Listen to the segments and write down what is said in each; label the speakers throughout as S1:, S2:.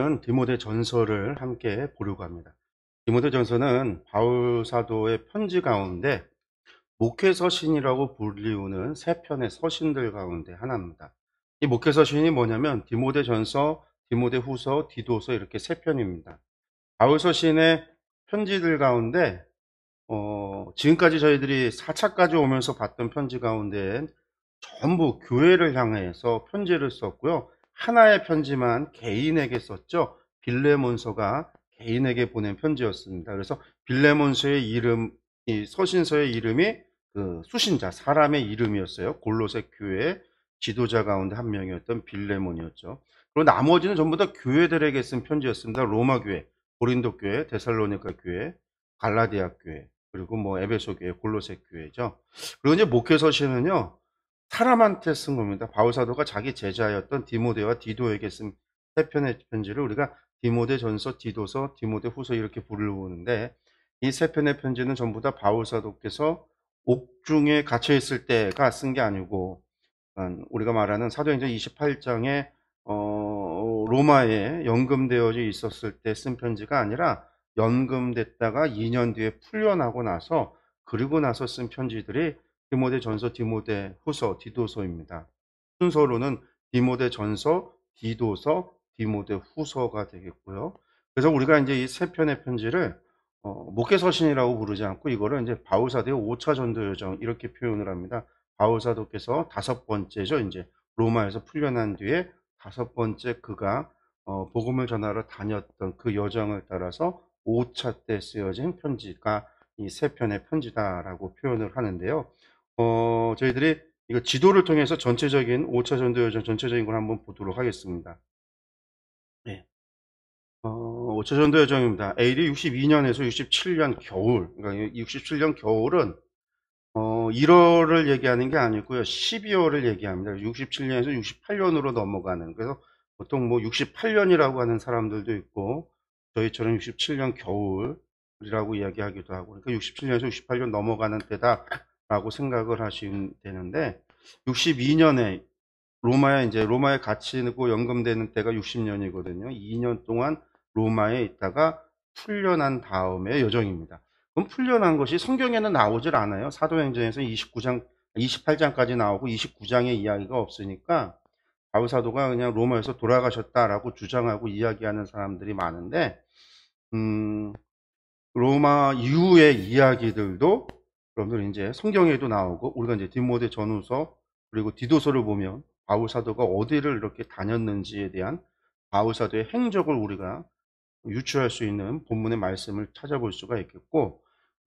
S1: 오늘은 디모데 전서를 함께 보려고 합니다. 디모데 전서는 바울 사도의 편지 가운데 목회서신이라고 불리우는 세 편의 서신들 가운데 하나입니다. 이 목회서신이 뭐냐면 디모데 전서, 디모데 후서, 디도서 이렇게 세 편입니다. 바울 서신의 편지들 가운데 지금까지 저희들이 4차까지 오면서 봤던 편지 가운데 전부 교회를 향해서 편지를 썼고요. 하나의 편지만 개인에게 썼죠. 빌레몬서가 개인에게 보낸 편지였습니다. 그래서 빌레몬서의 이름, 이 서신서의 이름이 그 수신자, 사람의 이름이었어요. 골로새 교회 지도자 가운데 한 명이었던 빌레몬이었죠. 그리고 나머지는 전부 다 교회들에게 쓴 편지였습니다. 로마 교회, 고린도 교회, 데살로니가 교회, 갈라디아 교회, 그리고 뭐 에베소 교회, 골로새 교회죠. 그리고 이제 목회서신은요. 사람한테 쓴 겁니다. 바울 사도가 자기 제자였던 디모데와 디도에게 쓴 세 편의 편지를 우리가 디모데 전서, 디도서, 디모데 후서 이렇게 부르는데 이 세 편의 편지는 전부 다 바울 사도께서 옥중에 갇혀 있을 때가 쓴 게 아니고 우리가 말하는 사도행전 28장에 로마에 연금되어져 있었을 때 쓴 편지가 아니라 연금됐다가 2년 뒤에 풀려나고 나서 그리고 나서 쓴 편지들이 디모데 전서, 디모데 후서, 디도서입니다. 순서로는 디모데 전서, 디도서, 디모데 후서가 되겠고요. 그래서 우리가 이제 이 세 편의 편지를 목회서신이라고 부르지 않고 이거를 이제 바울사도의 5차 전도 여정 이렇게 표현을 합니다. 바울사도께서 다섯 번째죠. 이제 로마에서 풀려난 뒤에 다섯 번째 그가 복음을 전하러 다녔던 그 여정을 따라서 5차 때 쓰여진 편지가 이 세 편의 편지다라고 표현을 하는데요. 저희들이 이거 지도를 통해서 전체적인 5차 전도 여정 전체적인 걸 한번 보도록 하겠습니다. 네. 5차 전도 여정입니다. AD 62년에서 67년 겨울, 그러니까 67년 겨울은 1월을 얘기하는 게 아니고요. 12월을 얘기합니다. 67년에서 68년으로 넘어가는. 그래서 보통 뭐 68년이라고 하는 사람들도 있고 저희처럼 67년 겨울이라고 이야기하기도 하고 그러니까 67년에서 68년 넘어가는 때다라고 생각을 하시면 되는데 62년에 로마에 갇히고 연금되는 때가 60년이거든요. 2년 동안 로마에 있다가 풀려난 다음의 여정입니다. 그럼 풀려난 것이 성경에는 나오질 않아요. 사도행전에서 28장까지 나오고 29장의 이야기가 없으니까 바울 사도가 그냥 로마에서 돌아가셨다라고 주장하고 이야기하는 사람들이 많은데 로마 이후의 이야기들도 여러분들 이제 성경에도 나오고 우리가 이제 디모데 전후서 그리고 디도서를 보면 바울 사도가 어디를 이렇게 다녔는지에 대한 바울 사도의 행적을 우리가 유추할 수 있는 본문의 말씀을 찾아볼 수가 있겠고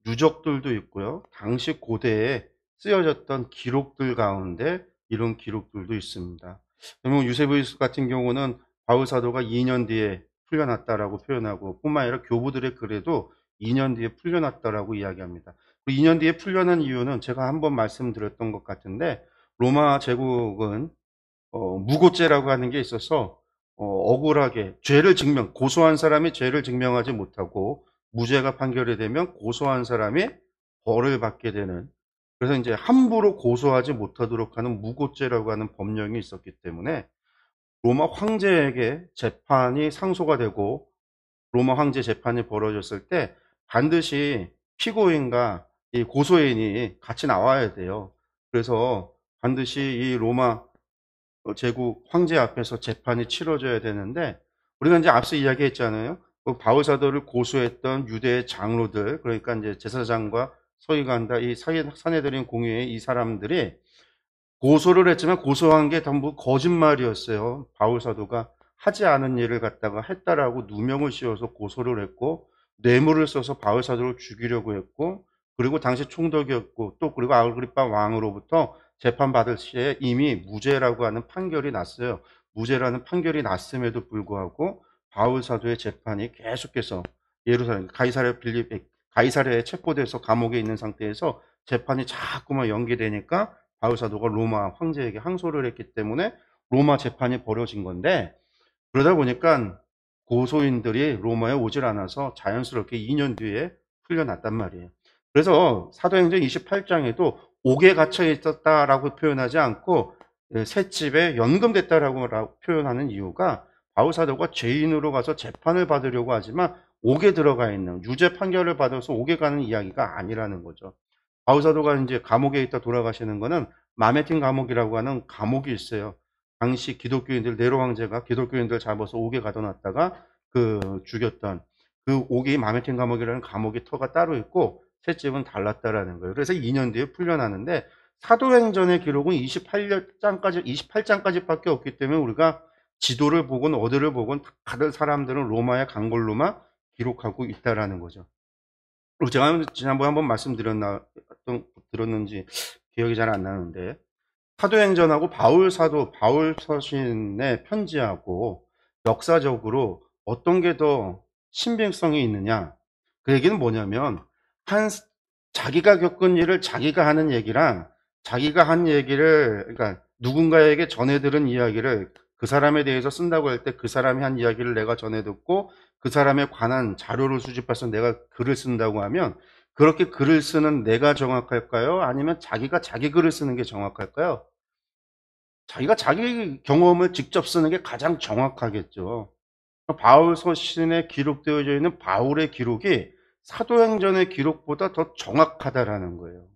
S1: 유적들도 있고요. 당시 고대에 쓰여졌던 기록들 가운데 이런 기록들도 있습니다. 그러면 유세부스 같은 경우는 바울 사도가 2년 뒤에 풀려났다라고 표현하고 뿐만 아니라 교부들의 글에도 2년 뒤에 풀려났다라고 이야기합니다. 2년 뒤에 풀려난 이유는 제가 한번 말씀드렸던 것 같은데 로마 제국은 무고죄라고 하는 게 있어서 억울하게 고소한 사람이 죄를 증명하지 못하고 무죄가 판결이 되면 고소한 사람이 벌을 받게 되는 그래서 이제 함부로 고소하지 못하도록 하는 무고죄라고 하는 법령이 있었기 때문에 로마 황제에게 재판이 상소가 되고 로마 황제 재판이 벌어졌을 때 반드시 피고인과 이 고소인이 같이 나와야 돼요. 그래서 반드시 이 로마 제국 황제 앞에서 재판이 치러져야 되는데 우리가 이제 앞서 이야기했잖아요. 그 바울 사도를 고소했던 유대의 장로들 그러니까 이제 제사장과 서기관다 이 사내들인 공회의 이 사람들이 고소를 했지만 고소한 게 전부 거짓말이었어요. 바울 사도가 하지 않은 일을 갖다가 했다라고 누명을 씌워서 고소를 했고 뇌물을 써서 바울 사도를 죽이려고 했고 그리고 당시 총독이었고 또 그리고 아그리파 왕으로부터 재판받을 시에 이미 무죄라고 하는 판결이 났어요. 무죄라는 판결이 났음에도 불구하고 바울 사도의 재판이 계속해서 예루살렘 가이사랴에 체포돼서 감옥에 있는 상태에서 재판이 자꾸만 연기되니까 바울 사도가 로마 황제에게 항소를 했기 때문에 로마 재판이 벌어진 건데 그러다 보니까 고소인들이 로마에 오질 않아서 자연스럽게 2년 뒤에 풀려났단 말이에요. 그래서 사도행전 28장에도 옥에 갇혀 있었다라고 표현하지 않고 셋집에 연금됐다라고 표현하는 이유가 바울 사도가 죄인으로 가서 재판을 받으려고 하지만 옥에 들어가 있는 유죄 판결을 받아서 옥에 가는 이야기가 아니라는 거죠. 바울 사도가 이제 감옥에 있다 돌아가시는 거는 마메틴 감옥이라고 하는 감옥이 있어요. 당시 기독교인들 네로 황제가 기독교인들 잡아서 옥에 가둬놨다가 죽였던 그 옥이 마메틴 감옥이라는 감옥의 터가 따로 있고 셋집은 달랐다라는 거예요. 그래서 2년 뒤에 풀려나는데 사도행전의 기록은 28장까지밖에 없기 때문에 우리가 지도를 보건 어디를 보건 다른 사람들은 로마에 간 걸로만 기록하고 있다라는 거죠. 그리고 제가 지난번에 한번 들었는지 기억이 잘 안 나는데 사도행전하고 바울 사도, 바울 서신의 편지하고 역사적으로 어떤 게 더 신빙성이 있느냐? 그 얘기는 뭐냐면 자기가 겪은 일을 자기가 하는 얘기랑 자기가 한 얘기를 그러니까 누군가에게 전해 들은 이야기를 그 사람에 대해서 쓴다고 할 때 그 사람이 한 이야기를 내가 전해 듣고 그 사람에 관한 자료를 수집해서 내가 글을 쓴다고 하면 그렇게 글을 쓰는 내가 정확할까요? 아니면 자기가 자기 글을 쓰는 게 정확할까요? 자기가 자기 경험을 직접 쓰는 게 가장 정확하겠죠. 바울 서신에 기록되어져 있는 바울의 기록이 사도행전의 기록보다 더 정확하다라는 거예요.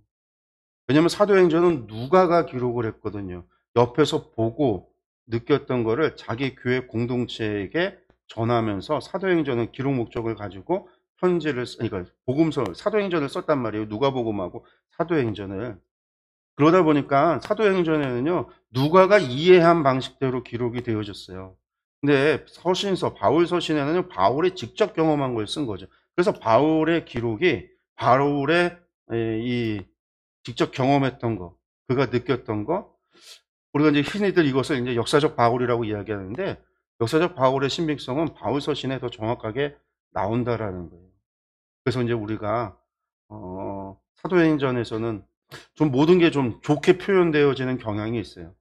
S1: 왜냐하면 사도행전은 누가가 기록을 했거든요. 옆에서 보고 느꼈던 거를 자기 교회 공동체에게 전하면서 사도행전은 기록 목적을 가지고 편지를 그러니까 복음서 사도행전을 썼단 말이에요. 누가복음하고 사도행전을. 그러다 보니까 사도행전에는요, 누가가 이해한 방식대로 기록이 되어졌어요. 근데 바울 서신에는 바울이 직접 경험한 걸 쓴 거죠. 그래서 바울의 기록이 바울의 이 직접 경험했던 거, 그가 느꼈던 거, 우리가 이제 흔히들 이것을 이제 역사적 바울이라고 이야기하는데, 역사적 바울의 신빙성은 바울 서신에 더 정확하게 나온다라는 거예요. 그래서 이제 우리가 사도행전에서는 좀 모든 게 좀 좋게 표현되어지는 경향이 있어요.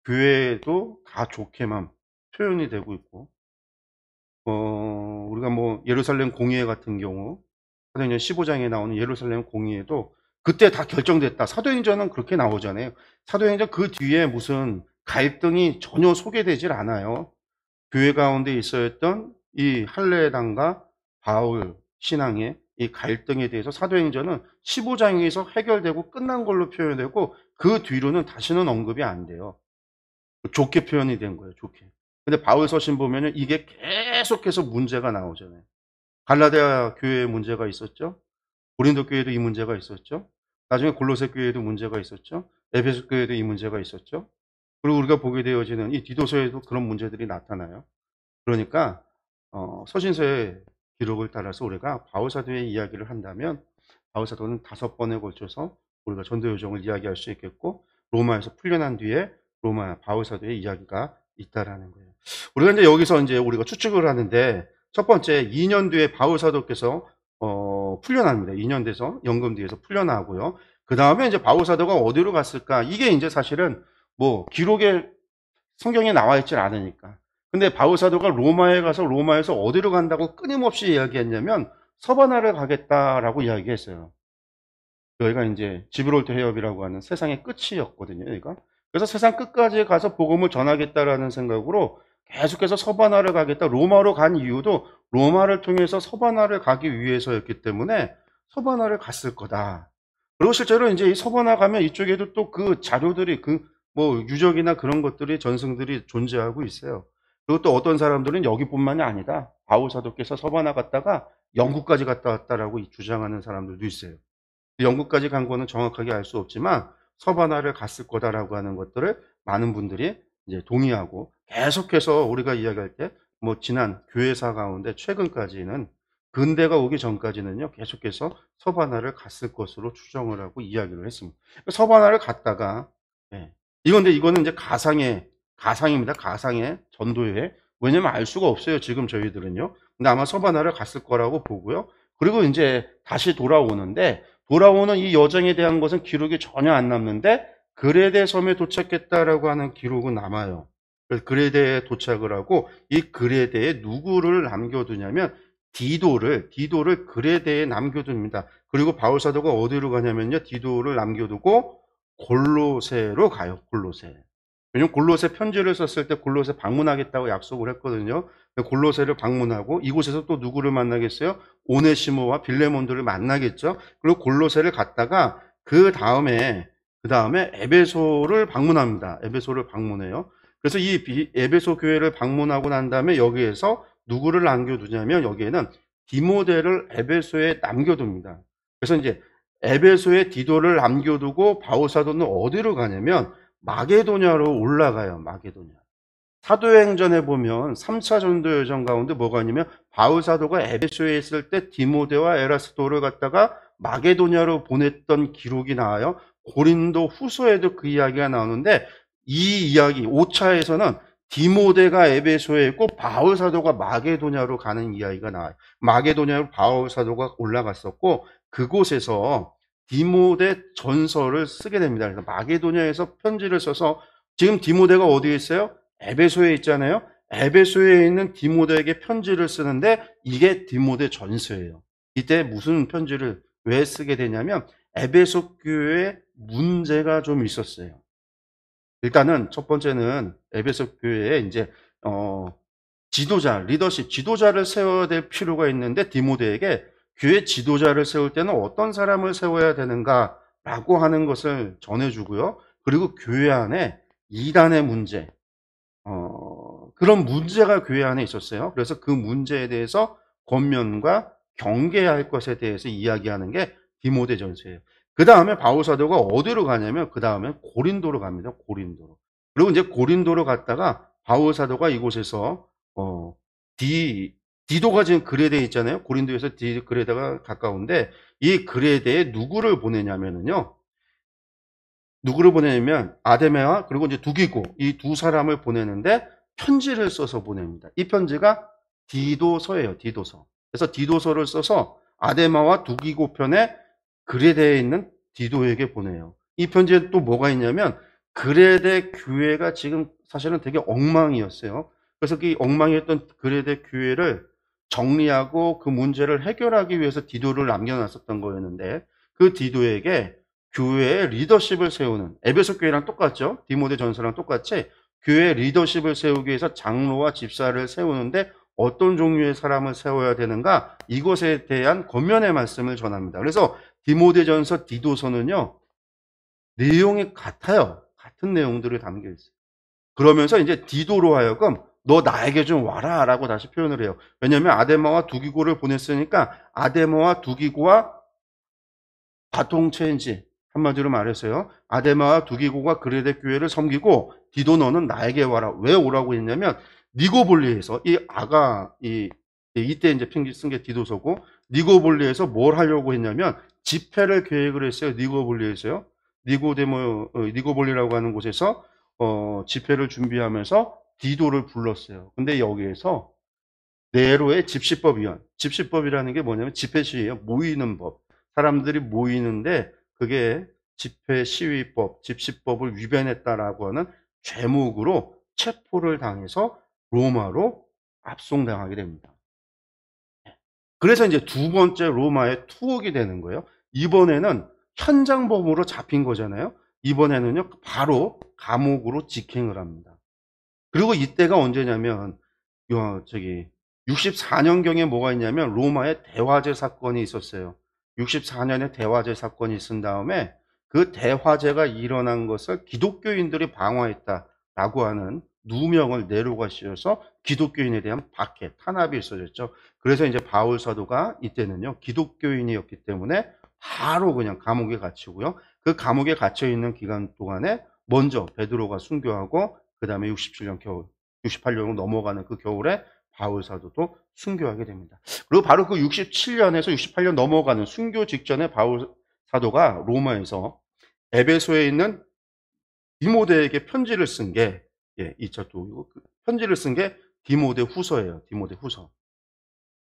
S1: 교회도 다 좋게만 표현이 되고 있고, 우리가 뭐 예루살렘 공의회 같은 경우, 사도행전 15장에 나오는 예루살렘 공의회도 그때 다 결정됐다. 사도행전은 그렇게 나오잖아요. 사도행전 그 뒤에 무슨 갈등이 전혀 소개되질 않아요. 교회 가운데 있어야했던 이 할례당과 바울 신앙의 이 갈등에 대해서 사도행전은 15장에서 해결되고 끝난 걸로 표현되고 그 뒤로는 다시는 언급이 안 돼요. 좋게 표현이 된 거예요. 좋게. 근데 바울 서신 보면은 이게 계속해서 문제가 나오잖아요. 갈라디아 교회에 문제가 있었죠. 고린도 교회도 이 문제가 있었죠. 나중에 골로새 교회에도 문제가 있었죠. 에베소 교회에도 이 문제가 있었죠. 그리고 우리가 보게 되어지는 이 디도서에도 그런 문제들이 나타나요. 그러니까 서신서의 기록을 따라서 우리가 바울 사도의 이야기를 한다면 바울 사도는 5번에 걸쳐서 우리가 전도 요정을 이야기할 수 있겠고 로마에서 풀려난 뒤에 로마 바울 사도의 이야기가 있다라는 거예요. 우리가 이제 여기서 이제 우리가 추측을 하는데 첫 번째 2년 뒤에 바울 사도께서 풀려납니다. 2년 돼서 연금뒤에서 풀려나고요. 그 다음에 이제 바울 사도가 어디로 갔을까? 이게 이제 사실은 뭐 기록에 성경에 나와 있질 않으니까. 근데 바울 사도가 로마에 가서 로마에서 어디로 간다고 끊임없이 이야기했냐면 서바나를 가겠다라고 이야기했어요. 여기가 이제 지브롤터 해협이라고 하는 세상의 끝이었거든요. 여기가. 그래서 세상 끝까지 가서 복음을 전하겠다라는 생각으로 계속해서 서바나를 가겠다. 로마로 간 이유도 로마를 통해서 서바나를 가기 위해서였기 때문에 서바나를 갔을 거다. 그리고 실제로 이제 이 서바나 가면 이쪽에도 또 그 자료들이 뭐 유적이나 그런 것들이 전승들이 존재하고 있어요. 그리고 또 어떤 사람들은 여기뿐만이 아니다. 바울 사도께서 서바나 갔다가 영국까지 갔다 왔다라고 주장하는 사람들도 있어요. 영국까지 간 거는 정확하게 알 수 없지만 서바나를 갔을 거다라고 하는 것들을 많은 분들이 이제 동의하고 계속해서 우리가 이야기할 때 뭐 지난 교회사 가운데 최근까지는 근대가 오기 전까지는요 계속해서 서바나를 갔을 것으로 추정을 하고 이야기를 했습니다. 서바나를 갔다가 이거는 이제 가상입니다. 가상의 전도회. 왜냐면 알 수가 없어요. 지금 저희들은요. 근데 아마 서바나를 갔을 거라고 보고요. 그리고 이제 다시 돌아오는 이 여정에 대한 것은 기록이 전혀 안 남는데 그레데 섬에 도착했다라고 하는 기록은 남아요. 그래서 그레데에 도착을 하고 이 그레데에 누구를 남겨두냐면 디도를 그레데에 남겨둡니다. 그리고 바울 사도가 어디로 가냐면요. 디도를 남겨두고 골로새로 가요. 골로새. 왜냐면 골로새 편지를 썼을 때 골로새 방문하겠다고 약속을 했거든요. 골로새를 방문하고 이곳에서 또 누구를 만나겠어요? 오네시모와 빌레몬들을 만나겠죠. 그리고 골로새를 갔다가 그 다음에 에베소를 방문합니다. 에베소를 방문해요. 그래서 이 에베소 교회를 방문하고 난 다음에 여기에서 누구를 남겨두냐면 여기에는 디모데를 에베소에 남겨둡니다. 그래서 이제 에베소에 디도를 남겨두고 바울사도는 어디로 가냐면 마게도냐로 올라가요. 마게도냐. 사도행전에 보면 3차 전도 여정 가운데 뭐가 있냐면 바울사도가 에베소에 있을 때 디모데와 에라스도를 갖다가 마게도냐로 보냈던 기록이 나와요. 고린도 후서에도 그 이야기가 나오는데 이 이야기 5차에서는 디모데가 에베소에 있고 바울사도가 마게도냐로 가는 이야기가 나와요. 마게도냐로 바울사도가 올라갔었고 그곳에서 디모데 전서를 쓰게 됩니다. 그래서 마게도냐에서 편지를 써서 지금 디모데가 어디에 있어요? 에베소에 있잖아요. 에베소에 있는 디모데에게 편지를 쓰는데 이게 디모데 전서예요. 이때 무슨 편지를 왜 쓰게 되냐면 에베소 교회에 문제가 좀 있었어요. 일단은 첫 번째는 에베소 교회에 이제 지도자, 리더십, 지도자를 세워야 될 필요가 있는데 디모데에게 교회 지도자를 세울 때는 어떤 사람을 세워야 되는가라고 하는 것을 전해주고요. 그리고 교회 안에 이단의 문제, 그런 문제가 교회 안에 있었어요. 그래서 그 문제에 대해서 권면과 경계해야 할 것에 대해서 이야기하는 게 디모데전서예요. 그 다음에 바울사도가 어디로 가냐면 그 다음에 고린도로 갑니다. 고린도로. 그리고 이제 고린도로 갔다가 바울사도가 이곳에서 디도가 지금 그레데에 있잖아요. 고린도에서 그레데가 가까운데 이 그레데에 누구를 보내냐면요. 누구를 보내냐면 아데메와 그리고 이제 두기고 이 두 사람을 보내는데 편지를 써서 보냅니다. 이 편지가 디도서예요. 디도서. 그래서 디도서를 써서 아데마와 두기고 편에 그레데에 있는 디도에게 보내요. 이 편지에 또 뭐가 있냐면 그레데 교회가 지금 사실은 되게 엉망이었어요. 그래서 그 엉망이었던 그레데 교회를 정리하고 그 문제를 해결하기 위해서 디도를 남겨놨었던 거였는데 그 디도에게 교회의 리더십을 세우는 에베소 교회랑 똑같죠. 디모데 전서랑 똑같이 교회 리더십을 세우기 위해서 장로와 집사를 세우는데 어떤 종류의 사람을 세워야 되는가 이것에 대한 권면의 말씀을 전합니다. 그래서 디모데전서 디도서는요. 내용이 같아요. 같은 내용들이 담겨 있어요. 그러면서 이제 디도로 하여금 너 나에게 좀 와라 라고 다시 표현을 해요. 왜냐하면 아데마와 두기고를 보냈으니까 아데마와 두기고와 바통 체인지 한마디로 말해서요. 아데마와 두기고가 그레데 교회를 섬기고 디도 너는 나에게 와라. 왜 오라고 했냐면 니고볼리에서 이때 이제 편지 쓴 게 디도서고 니고볼리에서 뭘 하려고 했냐면 집회를 계획을 했어요. 니고볼리에서요. 니고볼리라고 하는 곳에서 집회를 준비하면서 디도를 불렀어요. 근데 여기에서 네로의 집시법위원, 집시법이라는 게 뭐냐면 집회 시위예요. 모이는 법. 사람들이 모이는데 그게 집회 시위법, 집시법을 위반했다라고 하는 죄목으로 체포를 당해서 로마로 압송당하게 됩니다. 그래서 이제 두 번째 로마에 투옥이 되는 거예요. 이번에는 현장범으로 잡힌 거잖아요. 이번에는요, 바로 감옥으로 직행을 합니다. 그리고 이때가 언제냐면, 64년경에 뭐가 있냐면, 로마에 대화제 사건이 있었어요. 64년에 대화제 사건이 있은 다음에, 그 대화제가 일어난 것을 기독교인들이 방어했다라고 하는 누명을 네로가 씌워서 기독교인에 대한 박해, 탄압이 있어졌죠. 그래서 이제 바울 사도가 이때는요, 기독교인이었기 때문에 바로 그냥 감옥에 갇히고요. 그 감옥에 갇혀 있는 기간 동안에 먼저 베드로가 순교하고 그 다음에 68년 넘어가는 그 겨울에 바울 사도도 순교하게 됩니다. 그리고 바로 그 67년에서 68년 넘어가는 순교 직전에 바울 사도가 로마에서 에베소에 있는 디모데에게 편지를 쓴 게, 편지를 쓴 게 디모데 후서예요. 디모데 후서.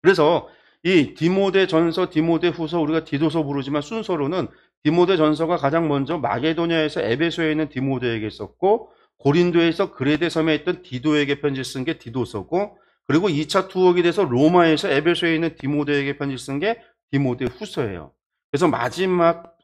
S1: 그래서 이 디모데 전서, 디모데 후서, 우리가 디도서 부르지만 순서로는 디모데 전서가 가장 먼저 마게도냐에서 에베소에 있는 디모데에게 썼고, 고린도에서 그레데 섬에 있던 디도에게 편지 쓴 게 디도서고, 그리고 2차 투옥이 돼서 로마에서 에베소에 있는 디모데에게 편지 쓴 게 디모데 후서예요. 그래서 마지막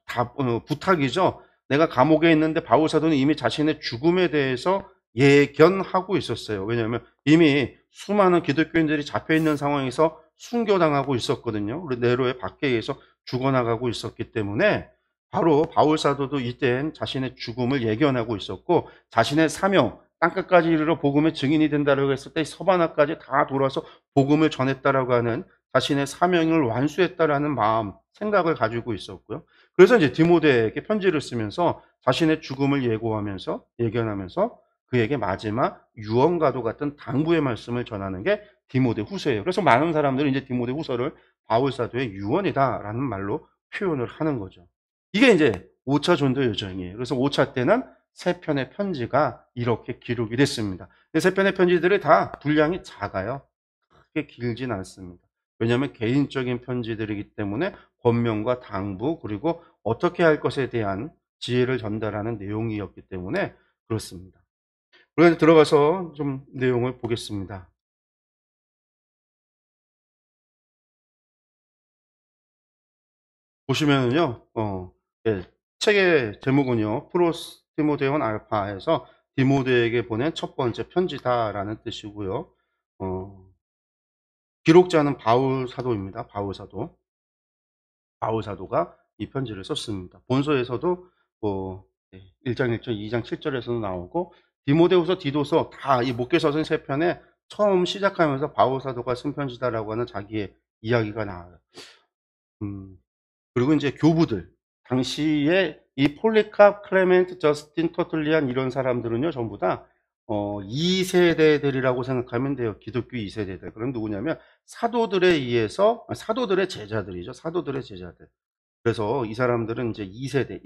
S1: 부탁이죠. 내가 감옥에 있는데 바울 사도는 이미 자신의 죽음에 대해서 예견하고 있었어요. 왜냐하면 이미 수많은 기독교인들이 잡혀 있는 상황에서 순교당하고 있었거든요. 그리고 네로의 박해에서 죽어나가고 있었기 때문에 바로 바울 사도도 이때는 자신의 죽음을 예견하고 있었고, 자신의 사명, 땅끝까지 이르러 복음의 증인이 된다라고 했을 때 서바나까지 다 돌아서 복음을 전했다라고 하는 자신의 사명을 완수했다라는 마음, 생각을 가지고 있었고요. 그래서 이제 디모데에게 편지를 쓰면서 자신의 죽음을 예고하면서, 예견하면서 그에게 마지막 유언과도 같은 당부의 말씀을 전하는 게 디모데 후서예요. 그래서 많은 사람들은 이제 디모데 후서를 바울 사도의 유언이다라는 말로 표현을 하는 거죠. 이게 이제 5차 전도 여정이에요. 그래서 5차 때는 3편의 편지가 이렇게 기록이 됐습니다. 3편의 편지들이 다 분량이 작아요. 크게 길진 않습니다. 왜냐하면 개인적인 편지들이기 때문에 권면과 당부, 그리고 어떻게 할 것에 대한 지혜를 전달하는 내용이었기 때문에 그렇습니다. 그래서 들어가서 좀 내용을 보겠습니다. 보시면은요, 예, 책의 제목은요, 프로스 디모데온 알파에서 디모데에게 보낸 첫 번째 편지다라는 뜻이고요. 기록자는 바울 사도입니다. 바울 사도. 바울 사도가 이 편지를 썼습니다. 본서에서도 뭐 1장 1절, 2장 7절에서도 나오고, 디모데후서, 디도서 다 이 목회서신 3편에 처음 시작하면서 바울 사도가 쓴 편지다라고 하는 자기의 이야기가 나와요. 그리고 이제 교부들, 당시에 이 폴리캅, 클레멘트, 저스틴, 터툴리안 이런 사람들은요, 전부 다 2세대들이라고 생각하면 돼요. 기독교 2세대들. 그럼 누구냐면 사도들에 의해서, 사도들의 제자들이죠. 사도들의 제자들. 그래서 이 사람들은 이제 2세대,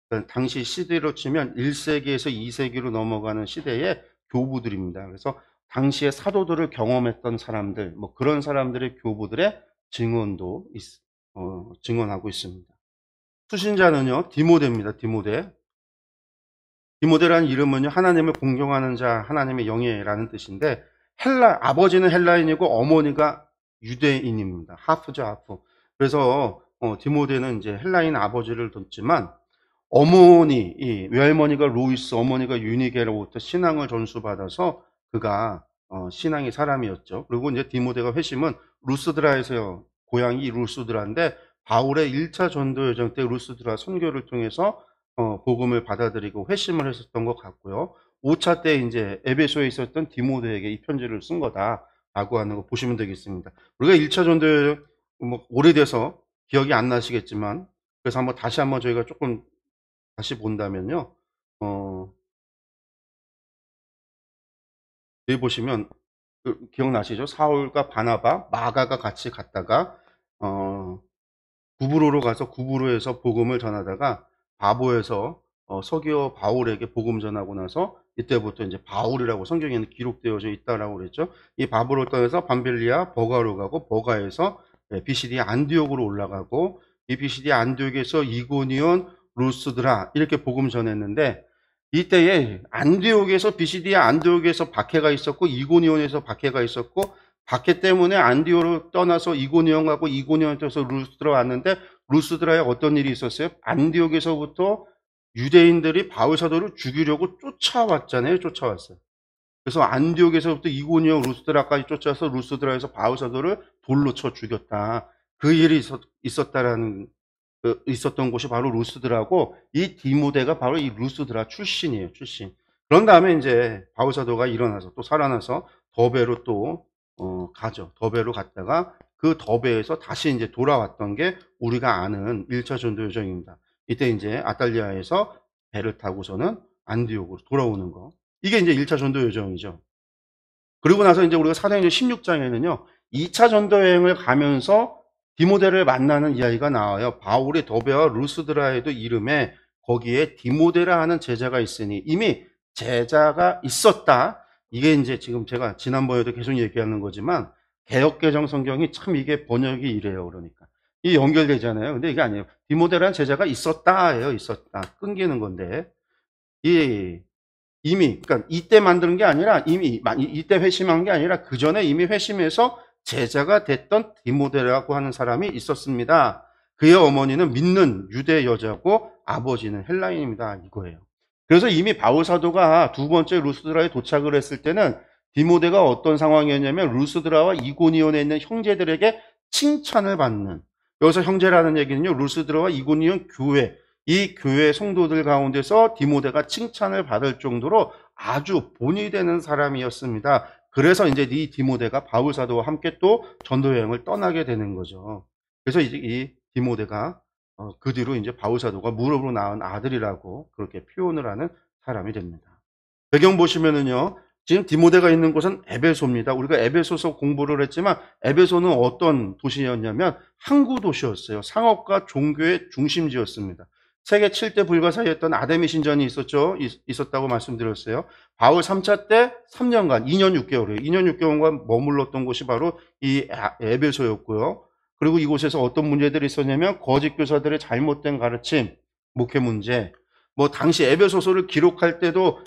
S1: 그러니까 당시 시대로 치면 1세기에서 2세기로 넘어가는 시대의 교부들입니다. 그래서 당시에 사도들을 경험했던 사람들, 뭐 그런 사람들의 교부들의 증언도 증언하고 있습니다. 수신자는요, 디모데입니다. 디모데. 디모데라는 이름은요, 하나님을 공경하는 자, 하나님의 영예라는 뜻인데, 아버지는 헬라인이고 어머니가 유대인입니다. 하프죠, 하프. 그래서 디모데는 이제 헬라인 아버지를 뒀지만 어머니, 이 외할머니가 로이스, 어머니가 유니게로부터 신앙을 전수받아서 그가 신앙의 사람이었죠. 그리고 이제 디모데가 회심은 루스드라에서요. 고향이 루스드라인데 바울의 1차 전도 여정 때 루스드라 선교를 통해서 복음을 받아들이고 회심을 했었던 것 같고요. 5차 때 이제 에베소에 있었던 디모데에게 이 편지를 쓴 거다라고 하는 거 보시면 되겠습니다. 우리가 1차 전도 여정 뭐 오래돼서 기억이 안 나시겠지만, 그래서 다시 한번 저희가 조금 다시 본다면요. 여기 보시면 기억나시죠? 사울과 바나바, 마가가 같이 갔다가 구브로로 가서 구브로에서 복음을 전하다가 바보에서 서기어 바울에게 복음 전하고 나서 이때부터 이제 바울이라고 성경에는 기록되어져 있다라고 그랬죠. 이 바보를 떠나서 밤빌리아, 버가로 가고, 버가에서 비시디 안디옥으로 올라가고, 이 비시디 안디옥에서 이고니온, 루스드라 이렇게 복음 전했는데, 이때에 안디옥에서 비시디아 안디옥에서 박해가 있었고, 이고니온에서 박해가 있었고, 박해 때문에 안디옥으로 떠나서 이고니온 가고, 이고니온에서 루스드라 왔는데, 루스드라에 어떤 일이 있었어요? 안디옥에서부터 유대인들이 바울 사도를 죽이려고 쫓아왔잖아요. 쫓아왔어요. 그래서 안디옥에서부터 이고니온, 루스드라까지 쫓아서 루스드라에서 바울 사도를 돌로 쳐 죽였다. 그 일이 있었던 곳이 바로 루스드라고, 이 디모데가 바로 이 루스드라 출신이에요. 출신. 그런 다음에 이제 바울 사도가 일어나서 또 살아나서 더베로 또 가죠. 더베로 갔다가 그 더베에서 다시 이제 돌아왔던 게 우리가 아는 1차 전도 여정입니다. 이때 이제 아탈리아에서 배를 타고서는 안디옥으로 돌아오는 거. 이게 이제 1차 전도 여정이죠. 그리고 나서 이제 우리가 사도행전 16장에는요, 2차 전도 여행을 가면서 디모데를 만나는 이야기가 나와요. 바울의 더베와 루스드라에도 이름에 거기에 디모데라 하는 제자가 있으니, 이미 제자가 있었다. 이게 이제 지금 제가 지난번에도 계속 얘기하는 거지만 개역개정 성경이 참 이게 번역이 이래요. 그러니까 이 연결되잖아요. 근데 이게 아니에요. 디모데라는 제자가 있었다예요. 있었다. 끊기는 건데, 이미 그러니까 이때 만드는 게 아니라 이미 이때 회심한 게 아니라 그 전에 이미 회심해서 제자가 됐던 디모데라고 하는 사람이 있었습니다. 그의 어머니는 믿는 유대 여자고 아버지는 헬라인입니다. 이거예요. 그래서 이미 바울 사도가 두 번째 루스드라에 도착을 했을 때는 디모데가 어떤 상황이었냐면 루스드라와 이고니온에 있는 형제들에게 칭찬을 받는, 여기서 형제라는 얘기는요, 루스드라와 이고니온 교회, 이 교회 성도들 가운데서 디모데가 칭찬을 받을 정도로 아주 본이 되는 사람이었습니다. 그래서 이제 이 디모데가 바울 사도와 함께 또 전도 여행을 떠나게 되는 거죠. 그래서 이제 이 디모데가 그 뒤로 이제 바울 사도가 무릎으로 낳은 아들이라고 그렇게 표현을 하는 사람이 됩니다. 배경 보시면은요, 지금 디모데가 있는 곳은 에베소입니다. 우리가 에베소서 공부를 했지만 에베소는 어떤 도시였냐면 항구 도시였어요. 상업과 종교의 중심지였습니다. 세계 7대 불가사의였던 아데미 신전이 있었다고 말씀드렸어요. 바울 3차 때 3년간, 2년 6개월이에요. 2년 6개월간 머물렀던 곳이 바로 이 에베소였고요. 그리고 이곳에서 어떤 문제들이 있었냐면 거짓 교사들의 잘못된 가르침, 목회 문제, 당시 에베소서를 기록할 때도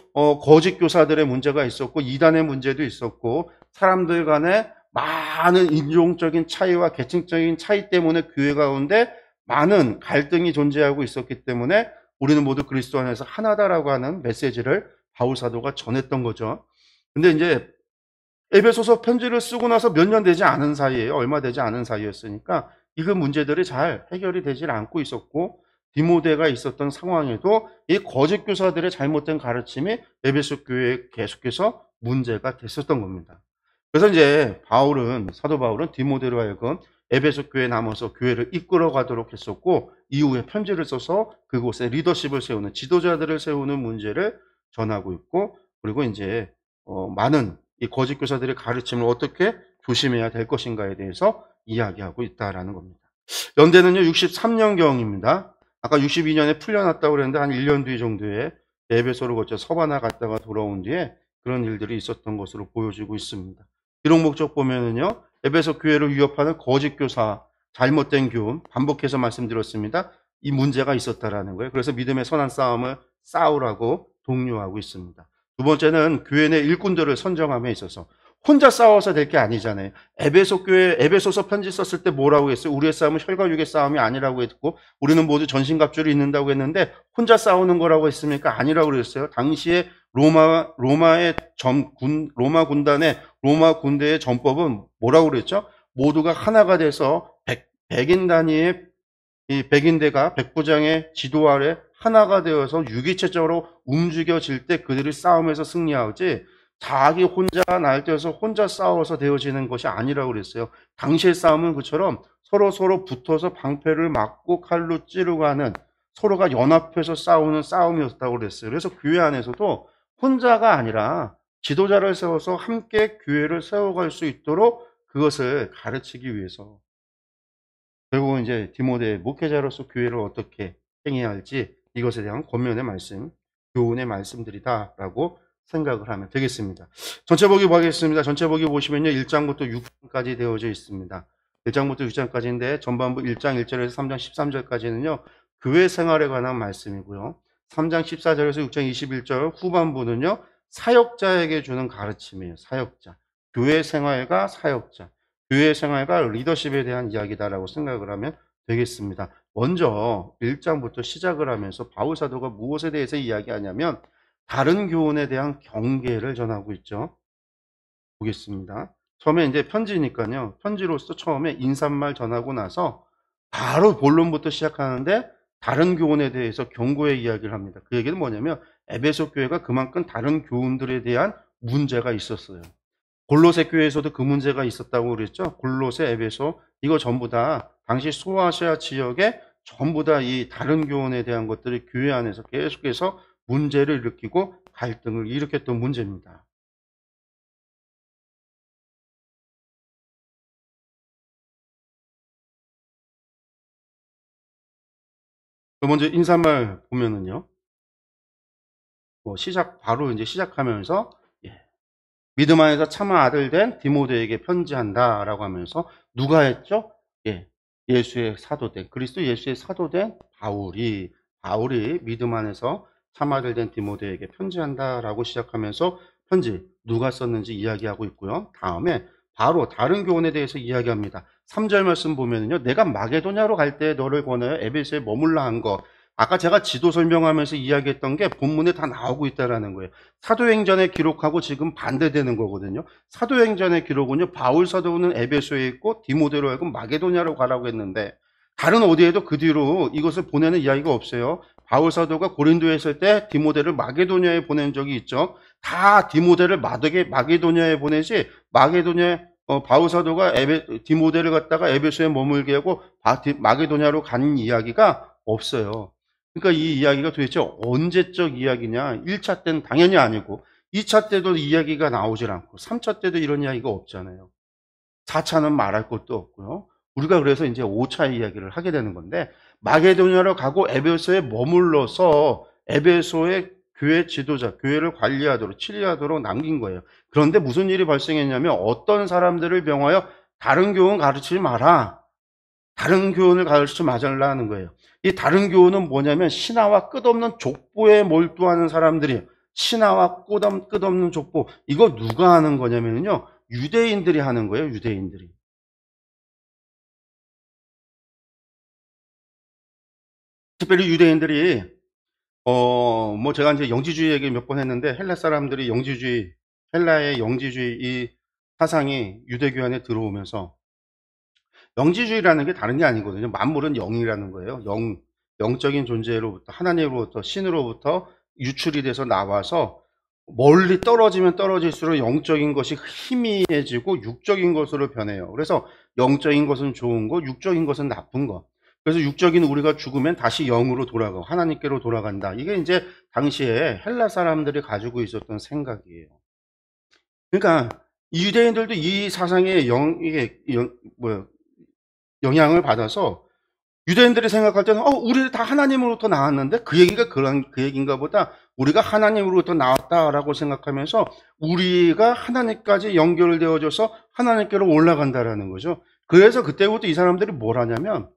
S1: 거짓 교사들의 문제가 있었고 이단의 문제도 있었고 사람들 간에 많은 인종적인 차이와 계층적인 차이 때문에 교회 가운데 많은 갈등이 존재하고 있었기 때문에 우리는 모두 그리스도 안에서 하나다라고 하는 메시지를 바울 사도가 전했던 거죠. 근데 이제 에베소서 편지를 쓰고 나서 몇 년 되지 않은 사이에요. 얼마 되지 않은 사이였으니까 이 문제들이 잘 해결이 되질 않고 있었고 디모데가 있었던 상황에도 이 거짓 교사들의 잘못된 가르침이 에베소 교회에 계속해서 문제가 됐었던 겁니다. 그래서 이제 사도 바울은 디모데로 하여금 에베소 교회에 남아서 교회를 이끌어 가도록 했었고 이후에 편지를 써서 그곳에 리더십을 세우는, 지도자들을 세우는 문제를 전하고 있고, 그리고 이제 많은 이 거짓 교사들의 가르침을 어떻게 조심해야 될 것인가에 대해서 이야기하고 있다라는 겁니다. 연대는요 63년경입니다. 아까 62년에 풀려났다고 그랬는데 한 1년 뒤 정도에 에베소를 거쳐 서바나 갔다가 돌아온 뒤에 그런 일들이 있었던 것으로 보여지고 있습니다. 기록 목적 보면은요, 에베소 교회를 위협하는 거짓 교사, 잘못된 교훈, 반복해서 말씀드렸습니다. 이 문제가 있었다라는 거예요. 그래서 믿음의 선한 싸움을 싸우라고 독려하고 있습니다. 두 번째는 교회 내 일꾼들을 선정함에 있어서 혼자 싸워서 될 게 아니잖아요. 에베소서 편지 썼을 때 뭐라고 했어요? 우리의 싸움은 혈과 육의 싸움이 아니라고 했고, 우리는 모두 전신갑주를 입는다고 했는데 혼자 싸우는 거라고 했습니까? 아니라고 그랬어요. 당시에 로마 군단의 로마 군대의 전법은 뭐라고 그랬죠? 모두가 하나가 돼서 백인 단위의 이 백인대가 백부장의 지도 아래 하나가 되어서 유기체적으로 움직여질 때 그들이 싸움에서 승리하지, 자기 혼자 날뛰어서 혼자 싸워서 되어지는 것이 아니라고 그랬어요. 당시의 싸움은 그처럼 서로 붙어서 방패를 맞고 칼로 찌르고 하는, 서로가 연합해서 싸우는 싸움이었다고 그랬어요. 그래서 교회 안에서도 혼자가 아니라 지도자를 세워서 함께 교회를 세워갈 수 있도록 그것을 가르치기 위해서 결국은 이제 디모데 목회자로서 교회를 어떻게 행해야 할지 이것에 대한 권면의 말씀, 교훈의 말씀들이다라고 생각을 하면 되겠습니다. 전체 보기 보겠습니다. 전체 보기 보시면요, 1장부터 6장까지 되어져 있습니다. 1장부터 6장까지인데 전반부 1장 1절에서 3장 13절까지는요 교회 생활에 관한 말씀이고요, 3장 14절에서 6장 21절 후반부는요 사역자에게 주는 가르침이에요. 사역자, 교회 생활과 사역자, 교회 생활과 리더십에 대한 이야기다라고 생각을 하면 되겠습니다. 먼저 1장부터 시작을 하면서 바울 사도가 무엇에 대해서 이야기하냐면 다른 교훈에 대한 경계를 전하고 있죠. 보겠습니다. 처음에 이제 편지니까요. 편지로서 처음에 인사말 전하고 나서 바로 본론부터 시작하는데 다른 교훈에 대해서 경고의 이야기를 합니다. 그 얘기는 뭐냐면 에베소 교회가 그만큼 다른 교훈들에 대한 문제가 있었어요. 골로새 교회에서도 그 문제가 있었다고 그랬죠. 골로새, 에베소 이거 전부 다 당시 소아시아 지역에 전부 다 이 다른 교훈에 대한 것들이 교회 안에서 계속해서 문제를 일으키고 갈등을 일으켰던 문제입니다. 먼저 인사말 보면은요. 바로 이제 시작하면서 믿음 안에서 참한 아들 된 디모데에게 편지한다라고 하면서 누가 했죠? 예수의 사도된, 그리스도 예수의 사도된 바울이 믿음 안에서 참 아들 된 디모데에게 편지한다라고 시작하면서 편지 누가 썼는지 이야기하고 있고요. 다음에 바로 다른 교훈에 대해서 이야기합니다. 3절 말씀 보면요, 내가 마게도냐로 갈 때 너를 권하여 에베소에 머물라 한 것, 아까 제가 지도 설명하면서 이야기했던 게 본문에 다 나오고 있다라는 거예요. 사도행전의 기록하고 지금 반대되는 거거든요. 사도행전의 기록은요, 바울 사도는 에베소에 있고 디모데로 하여금 마게도냐로 가라고 했는데 다른 어디에도 그 뒤로 이것을 보내는 이야기가 없어요. 바울 사도가 고린도에 있을 때 디모데를 마게도냐에 보낸 적이 있죠. 다 디모데를 마게도냐에 보내지 마게도냐에 바울 사도가 디모데를 갖다가 에베소에 머물게 하고 마게도냐로 간 이야기가 없어요. 그러니까 이 이야기가 도대체 언제적 이야기냐? 1차 때는 당연히 아니고 2차 때도 이야기가 나오질 않고 3차 때도 이런 이야기가 없잖아요. 4차는 말할 것도 없고요. 우리가 그래서 이제 5차 이야기를 하게 되는 건데 마게도냐로 가고 에베소에 머물러서 에베소의 교회 지도자, 교회를 관리하도록 치리하도록 남긴 거예요. 그런데 무슨 일이 발생했냐면 어떤 사람들을 병하여 다른 교훈 가르치지 마라. 다른 교훈을 가르치지 말라는 거예요. 이 다른 교훈은 뭐냐면 신하와 끝없는 족보에 몰두하는 사람들이 신하와 끝없는 족보. 이거 누가 하는 거냐면요. 유대인들이 하는 거예요. 유대인들이. 특별히 유대인들이 뭐 제가 이제 영지주의 얘기 몇 번 했는데 헬라 사람들이 영지주의, 헬라의 영지주의 이 사상이 유대교 안에 들어오면서 영지주의라는 게 다른 게 아니거든요. 만물은 영이라는 거예요. 영적인 존재로부터 하나님으로부터 신으로부터 유출이 돼서 나와서 멀리 떨어지면 떨어질수록 영적인 것이 희미해지고 육적인 것으로 변해요. 그래서 영적인 것은 좋은 거, 육적인 것은 나쁜 거. 그래서 육적인 우리가 죽으면 다시 영으로 돌아가고 하나님께로 돌아간다. 이게 이제 당시에 헬라 사람들이 가지고 있었던 생각이에요. 그러니까 유대인들도 이 사상에 영향을 받아서 유대인들이 생각할 때는 우리 다 하나님으로부터 나왔는데 그 얘기가 그 얘기인가 보다 우리가 하나님으로부터 나왔다라고 생각하면서 우리가 하나님까지 연결되어져서 하나님께로 올라간다라는 거죠. 그래서 그때부터 이 사람들이 뭘 하냐면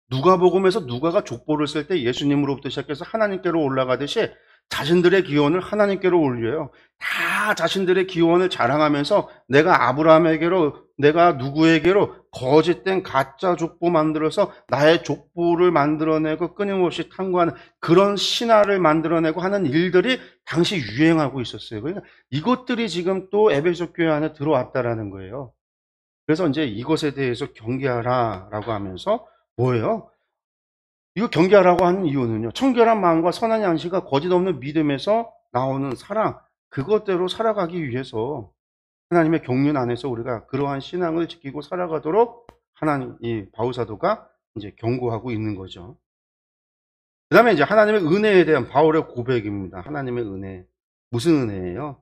S1: 누가복음에서 누가가 족보를 쓸 때 예수님으로부터 시작해서 하나님께로 올라가듯이 자신들의 기원을 하나님께로 올려요. 다 자신들의 기원을 자랑하면서 내가 아브라함에게로, 내가 누구에게로 거짓된 가짜 족보 만들어서 나의 족보를 만들어내고 끊임없이 탐구하는 그런 신화를 만들어내고 하는 일들이 당시 유행하고 있었어요. 그러니까 이것들이 지금 또 에베소 교회 안에 들어왔다라는 거예요. 그래서 이제 이것에 대해서 경계하라라고 하면서 뭐예요? 이거 경계하라고 하는 이유는요. 청결한 마음과 선한 양식과 거짓 없는 믿음에서 나오는 사랑, 그것대로 살아가기 위해서 하나님의 경륜 안에서 우리가 그러한 신앙을 지키고 살아가도록 하나님, 이 바울사도가 이제 경고하고 있는 거죠. 그 다음에 이제 하나님의 은혜에 대한 바울의 고백입니다. 하나님의 은혜. 무슨 은혜예요?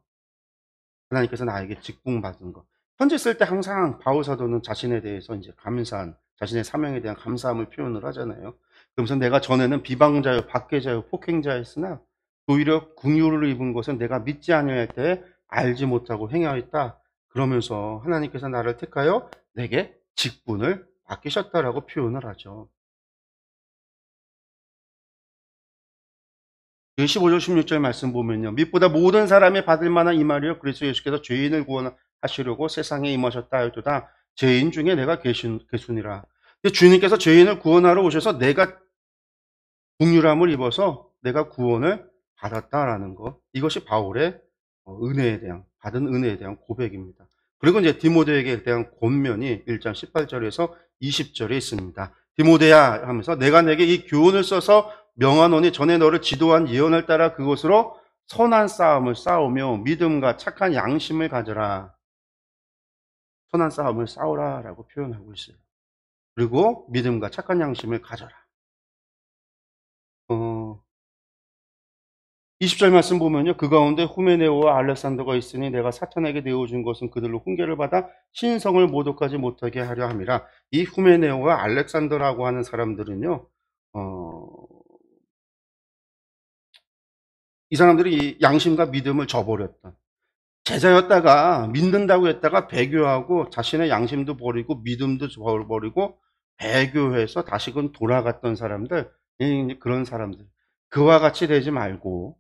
S1: 하나님께서 나에게 직분받은 것. 편지 쓸 때 항상 바울사도는 자신에 대해서 이제 감사한, 자신의 사명에 대한 감사함을 표현을 하잖아요. 그러면서 내가 전에는 비방자요, 박해자요, 폭행자였으나 오히려 긍휼을 입은 것은 내가 믿지 아니할 때 알지 못하고 행하였다. 그러면서 하나님께서 나를 택하여 내게 직분을 맡기셨다라고 표현을 하죠. 15절 16절 말씀 보면요. 밑보다 모든 사람이 받을 만한 이 말이요. 그리스도 예수께서 죄인을 구원하시려고 세상에 임하셨다 하였도다. 죄인 중에 내가 계수니라. 주님께서 죄인을 구원하러 오셔서 내가 긍휼함을 입어서 내가 구원을 받았다라는 것. 이것이 바울의 은혜에 대한, 받은 은혜에 대한 고백입니다. 그리고 이제 디모데에게 대한 권면이 1장 18절에서 20절에 있습니다. 디모데야 하면서 내가 내게 이 교훈을 써서 명하노니 전에 너를 지도한 예언을 따라 그것으로 선한 싸움을 싸우며 믿음과 착한 양심을 가져라. 선한 싸움을 싸우라 라고 표현하고 있어요. 그리고 믿음과 착한 양심을 가져라. 20절 말씀 보면요. 그 가운데 후메네오와 알렉산더가 있으니 내가 사탄에게 내어준 것은 그들로 훈계를 받아 신성을 모독하지 못하게 하려 함이라. 이 후메네오와 알렉산더라고 하는 사람들은요. 이 사람들이 이 양심과 믿음을 저버렸던 제자였다가 믿는다고 했다가 배교하고 자신의 양심도 버리고 믿음도 버리고 배교해서 다시금 돌아갔던 사람들, 그런 사람들. 그와 같이 되지 말고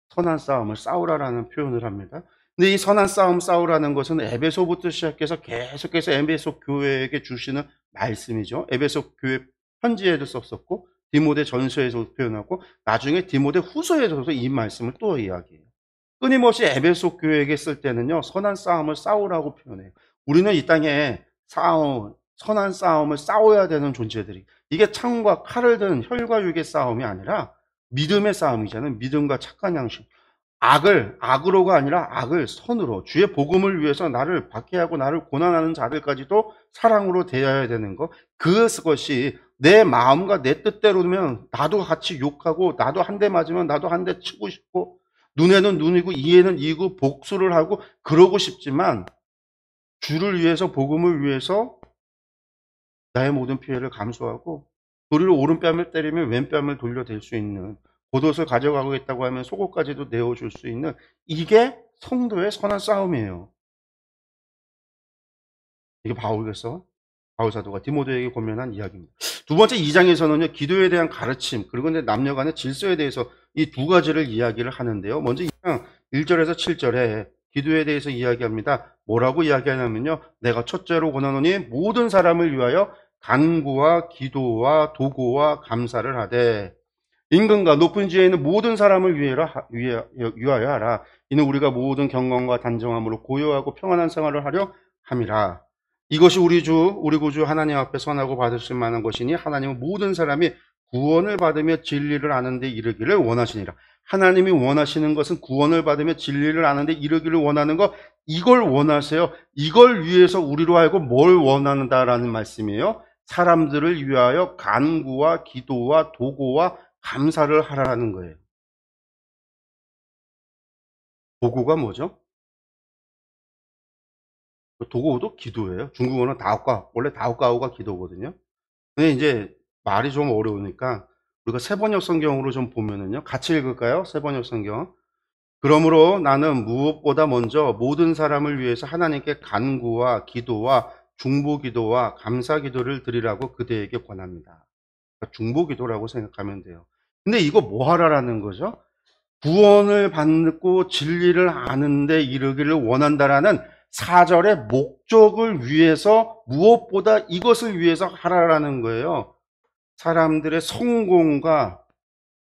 S1: 선한 싸움을 싸우라라는 표현을 합니다. 근데 이 선한 싸움 싸우라는 것은 에베소부터 시작해서 계속해서 에베소 교회에게 주시는 말씀이죠. 에베소 교회 편지에도 썼었고 디모데 전서에서 표현하고 나중에 디모데 후서에서 이 말씀을 또 이야기해요. 끊임없이 에베소 교회에게 쓸 때는요, 선한 싸움을 싸우라고 표현해요. 우리는 이 땅에 선한 싸움을 싸워야 되는 존재들이, 이게 창과 칼을 든 혈과 육의 싸움이 아니라 믿음의 싸움이잖아요. 믿음과 착한 양심. 악으로가 아니라 악을 선으로, 주의 복음을 위해서 나를 박해하고 나를 고난하는 자들까지도 사랑으로 대해야 되는 것. 그것이 내 마음과 내 뜻대로면 나도 같이 욕하고, 나도 한 대 맞으면 나도 한 대 치고 싶고, 눈에는 눈이고 이에는 이고 복수를 하고 그러고 싶지만, 주를 위해서, 복음을 위해서 나의 모든 피해를 감수하고, 도리를 오른뺨을 때리면 왼뺨을 돌려댈 수 있는, 겉옷을 가져가겠다고 하면 속옷까지도 내어줄 수 있는, 이게 성도의 선한 싸움이에요. 이게 바울 사도가 디모데에게 권면한 이야기입니다. 두 번째 2장에서는요, 기도에 대한 가르침, 그리고 이제 남녀 간의 질서에 대해서 이 두 가지를 이야기를 하는데요. 먼저 2장 1절에서 7절에 기도에 대해서 이야기합니다. 뭐라고 이야기하냐면요, 내가 첫째로 권하노니 모든 사람을 위하여 간구와 기도와 도고와 감사를 하되, 임금과 높은 지에 있는 모든 사람을 위하여 하라. 이는 우리가 모든 경건과 단정함으로 고요하고 평안한 생활을 하려 함이라. 이것이 우리 구주 하나님 앞에 선하고 받으실 만한 것이니, 하나님은 모든 사람이 구원을 받으며 진리를 아는 데 이르기를 원하시니라. 하나님이 원하시는 것은 구원을 받으며 진리를 아는 데 이르기를 원하는 것, 이걸 원하세요. 이걸 위해서 우리로 하여금 뭘 원한다라는 말씀이에요. 사람들을 위하여 간구와 기도와 도고와 감사를 하라는 거예요. 도고가 뭐죠? 도고도 기도예요. 중국어는 원래 다오가오가 기도거든요. 근데 이제 말이 좀 어려우니까 우리가 세번역 성경으로 좀 보면은요. 같이 읽을까요? 세번역 성경. 그러므로 나는 무엇보다 먼저 모든 사람을 위해서 하나님께 간구와 기도와 중보기도와 감사기도를 드리라고 그대에게 권합니다. 그러니까 중보기도라고 생각하면 돼요. 근데 이거 뭐 하라라는 거죠? 구원을 받고 진리를 아는데 이르기를 원한다라는 4절의 목적을 위해서, 무엇보다 이것을 위해서 하라라는 거예요. 사람들의 성공과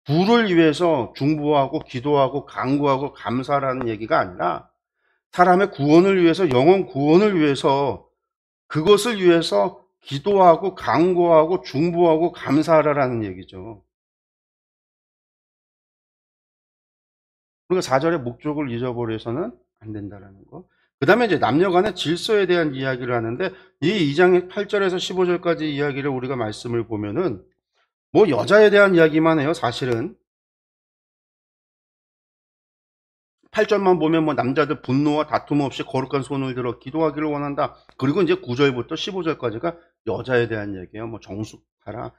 S1: 부를 위해서 중보하고 기도하고 간구하고 감사라는 얘기가 아니라, 사람의 구원을 위해서, 영혼 구원을 위해서, 그것을 위해서 기도하고 간구하고 중보하고 감사하라는 얘기죠. 그러니까 4절의 목적을 잊어버려서는 안 된다라는 거. 그 다음에 이제 남녀 간의 질서에 대한 이야기를 하는데, 이 2장의 8절에서 15절까지 이야기를 우리가 말씀을 보면은, 뭐 여자에 대한 이야기만 해요, 사실은. 8절만 보면 뭐 남자들 분노와 다툼 없이 거룩한 손을 들어 기도하기를 원한다. 그리고 이제 9절부터 15절까지가 여자에 대한 얘기예요. 뭐 정숙하라,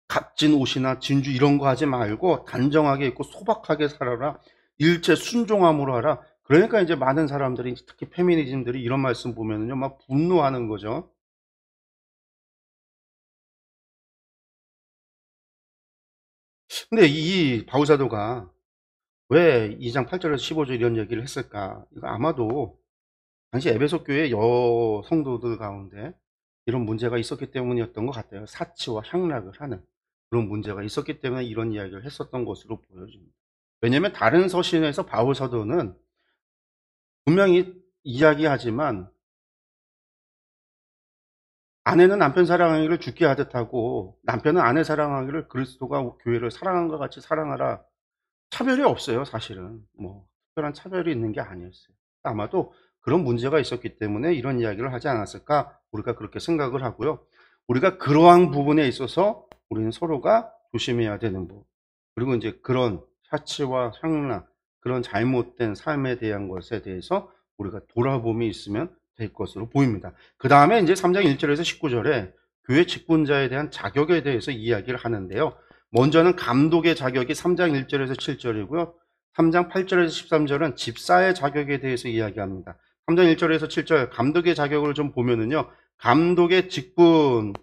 S1: 값진 옷이나 진주 이런 거 하지 말고 단정하게 입고 소박하게 살아라. 일체 순종함으로 하라. 그러니까 이제 많은 사람들이, 특히 페미니즘들이 이런 말씀 보면은요, 막 분노하는 거죠. 근데 이 바울사도가 왜 2장 8절에서 15절 이런 얘기를 했을까? 이거 아마도 당시 에베소 교회 여성도들 가운데 이런 문제가 있었기 때문이었던 것 같아요. 사치와 향락을 하는 그런 문제가 있었기 때문에 이런 이야기를 했었던 것으로 보여집니다. 왜냐하면 다른 서신에서 바울 사도는 분명히 이야기하지만, 아내는 남편 사랑하기를 죽게 하듯 하고 남편은 아내 사랑하기를 그리스도가 교회를 사랑한 것 같이 사랑하라. 차별이 없어요, 사실은. 뭐 특별한 차별이 있는 게 아니었어요. 아마도 그런 문제가 있었기 때문에 이런 이야기를 하지 않았을까, 우리가 그렇게 생각을 하고요. 우리가 그러한 부분에 있어서 우리는 서로가 조심해야 되는 법, 그리고 이제 그런 사치와 향락, 그런 잘못된 삶에 대한 것에 대해서 우리가 돌아봄이 있으면 될 것으로 보입니다. 그 다음에 이제 3장 1절에서 19절에 교회 직분자에 대한 자격에 대해서 이야기를 하는데요. 먼저는 감독의 자격이 3장 1절에서 7절이고요. 3장 8절에서 13절은 집사의 자격에 대해서 이야기합니다. 3장 1절에서 7절 감독의 자격을 좀 보면은요, 감독의 직분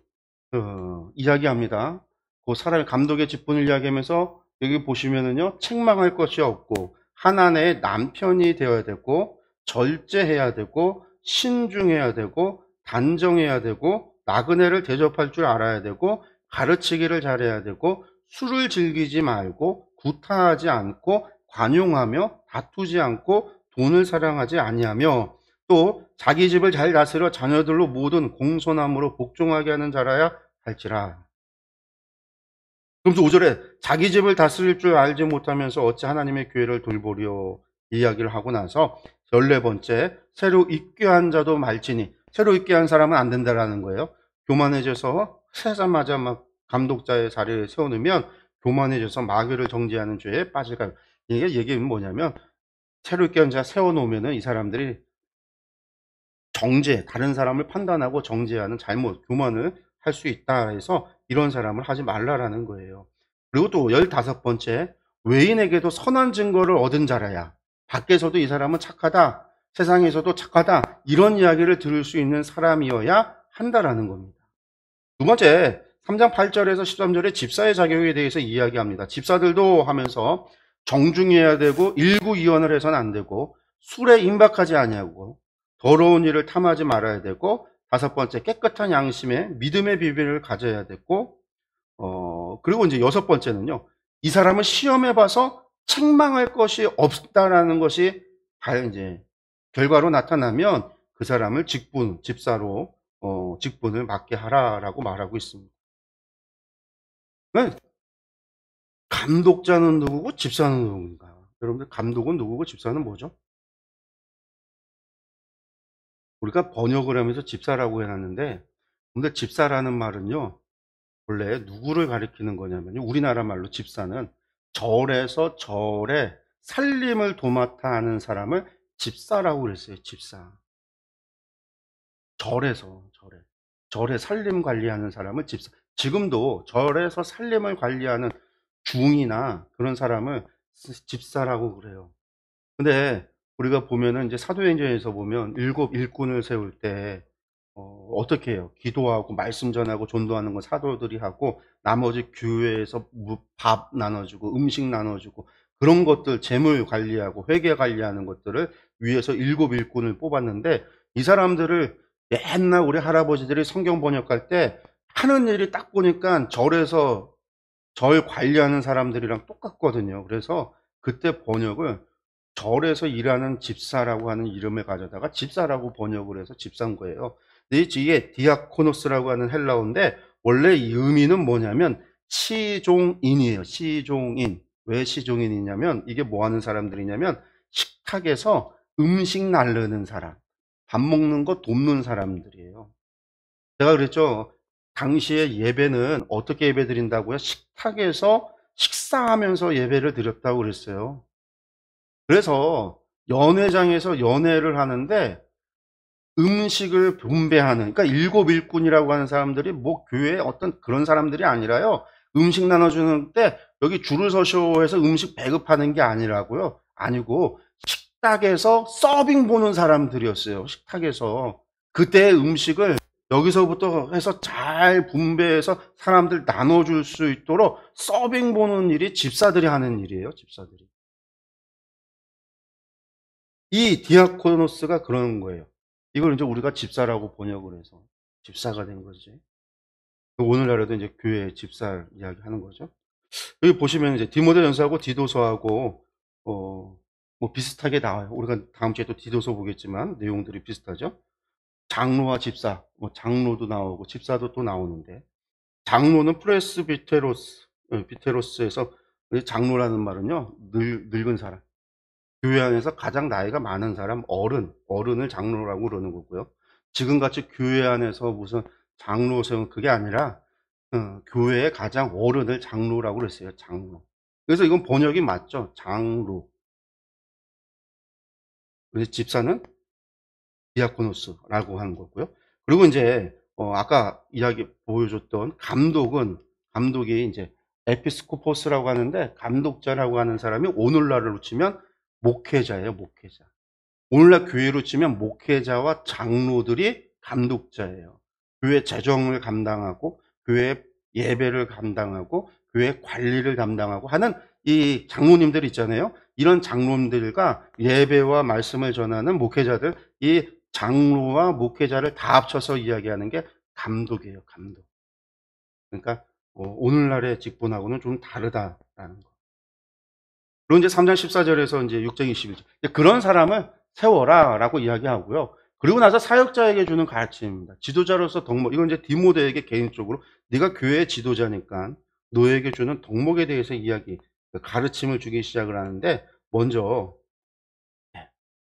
S1: 이야기합니다. 그 사람의 감독의 직분을 이야기하면서 여기 보시면은요, 책망할 것이 없고 한 아내의 남편이 되어야 되고 절제해야 되고 신중해야 되고 단정해야 되고 나그네를 대접할 줄 알아야 되고 가르치기를 잘해야 되고 술을 즐기지 말고 구타하지 않고 관용하며 다투지 않고 돈을 사랑하지 아니하며 또 자기 집을 잘 다스려 자녀들로 모든 공손함으로 복종하게 하는 자라야 할지라. 그러면서 5절에 자기 집을 다스릴 줄 알지 못하면서 어찌 하나님의 교회를 돌보려 이야기를 하고 나서 14번째 새로 있게 한 자도 말지니 새로 있게 한 사람은 안 된다라는 거예요. 교만해져서 세자마자 막 감독자의 자리에 세워놓으면 교만해져서 마귀를 정죄하는 죄에 빠질까요? 이게 얘기는 뭐냐면 새로 있게 한 자 세워놓으면은 이 사람들이 정죄, 다른 사람을 판단하고 정죄하는 잘못, 교만을 할 수 있다 해서 이런 사람을 하지 말라라는 거예요. 그리고 또 15번째, 외인에게도 선한 증거를 얻은 자라야. 밖에서도 이 사람은 착하다, 세상에서도 착하다, 이런 이야기를 들을 수 있는 사람이어야 한다라는 겁니다. 두 번째, 3장 8절에서 13절에 집사의 자격에 대해서 이야기합니다. 집사들도 하면서 정중해야 되고 일구이원을 해서는 안 되고 술에 임박하지 아니하고 더러운 일을 탐하지 말아야 되고 5번째 깨끗한 양심에 믿음의 비밀을 가져야 되고 그리고 이제 6번째는요. 이 사람은 시험해 봐서 책망할 것이 없다라는 것이 이제 결과로 나타나면 그 사람을 집사로 직분을 맡게 하라라고 말하고 있습니다. 감독자는 누구고 집사는 누군가? 여러분들 감독은 누구고 집사는 뭐죠? 우리가 번역을 하면서 집사라고 해놨는데 근데 집사라는 말은요. 원래 누구를 가리키는 거냐면요. 우리나라 말로 집사는 절에서 절에 살림을 도맡아 하는 사람을 집사라고 그랬어요. 집사. 절에 살림 관리하는 사람을 집사. 지금도 절에서 살림을 관리하는 중이나 그런 사람을 집사라고 그래요. 근데 우리가 보면은 이제 사도행전에서 보면 7 일꾼을 세울 때 어떻게 해요? 기도하고 말씀 전하고 전도하는 건 사도들이 하고 나머지 교회에서 밥 나눠주고 음식 나눠주고 그런 것들 재물 관리하고 회계 관리하는 것들을 위해서 7 일꾼을 뽑았는데 이 사람들을 맨날 우리 할아버지들이 성경 번역할 때 하는 일이 딱 보니까 절에서 절 관리하는 사람들이랑 똑같거든요. 그래서 그때 번역을 절에서 일하는 집사라고 하는 이름을 가져다가 집사라고 번역을 해서 집사인 거예요. 근데 이게 디아코노스라고 하는 헬라어인데 원래 이 의미는 뭐냐면 시종인이에요. 시종인. 왜 시종인이냐면 이게 뭐 하는 사람들이냐면 식탁에서 음식 나르는 사람, 밥 먹는 거 돕는 사람들이에요. 제가 그랬죠. 당시에 예배는 어떻게 예배 드린다고요? 식탁에서 식사하면서 예배를 드렸다고 그랬어요. 그래서 연회장에서 연회를 하는데 음식을 분배하는, 그러니까 7 일꾼이라고 하는 사람들이 뭐 교회에 어떤 그런 사람들이 아니라요. 음식 나눠주는 때 여기 줄을 서시오 해서 음식 배급하는 게 아니라고요. 아니고 식탁에서 서빙 보는 사람들이었어요. 식탁에서. 그때 음식을 여기서부터 해서 잘 분배해서 사람들 나눠줄 수 있도록 서빙 보는 일이 집사들이 하는 일이에요. 집사들이. 이 디아코노스가 그런 거예요. 이걸 이제 우리가 집사라고 번역을 해서 집사가 된 거지. 오늘날에도 이제 교회 집사 이야기 하는 거죠. 여기 보시면 이제 디모데전서하고 디도서하고 뭐 비슷하게 나와요. 우리가 다음 주에 또 디도서 보겠지만 내용들이 비슷하죠. 장로와 집사, 뭐 장로도 나오고 집사도 또 나오는데 장로는 비테로스에서 장로라는 말은요 늙은 사람. 교회 안에서 가장 나이가 많은 사람, 어른을 장로라고 그러는 거고요. 지금같이 교회 안에서 무슨 장로 세운 그게 아니라 교회의 가장 어른을 장로라고 그랬어요. 장로. 그래서 이건 번역이 맞죠. 장로. 그래서 집사는 디아코노스라고 하는 거고요. 그리고 이제 아까 이야기 보여줬던 감독이 이제 에피스코포스라고 하는데 감독자라고 하는 사람이 오늘날로 치면 목회자예요. 목회자. 오늘날 교회로 치면 목회자와 장로들이 감독자예요. 교회 재정을 감당하고 교회 예배를 감당하고 교회 관리를 담당하고 하는 이 장로님들 있잖아요. 이런 장로님들과 예배와 말씀을 전하는 목회자들, 이 장로와 목회자를 다 합쳐서 이야기하는 게 감독이에요. 감독. 그러니까 오늘날의 직분하고는 좀 다르다라는 거. 그리고 이제 3장 14절에서 이제 6장 21절. 그런 사람을 세워라라고 이야기하고요. 그리고 나서 사역자에게 주는 가르침입니다. 지도자로서 덕목. 이건 이제 디모데에게 개인적으로 네가 교회의 지도자니까 너에게 주는 덕목에 대해서 가르침을 주기 시작을 하는데 먼저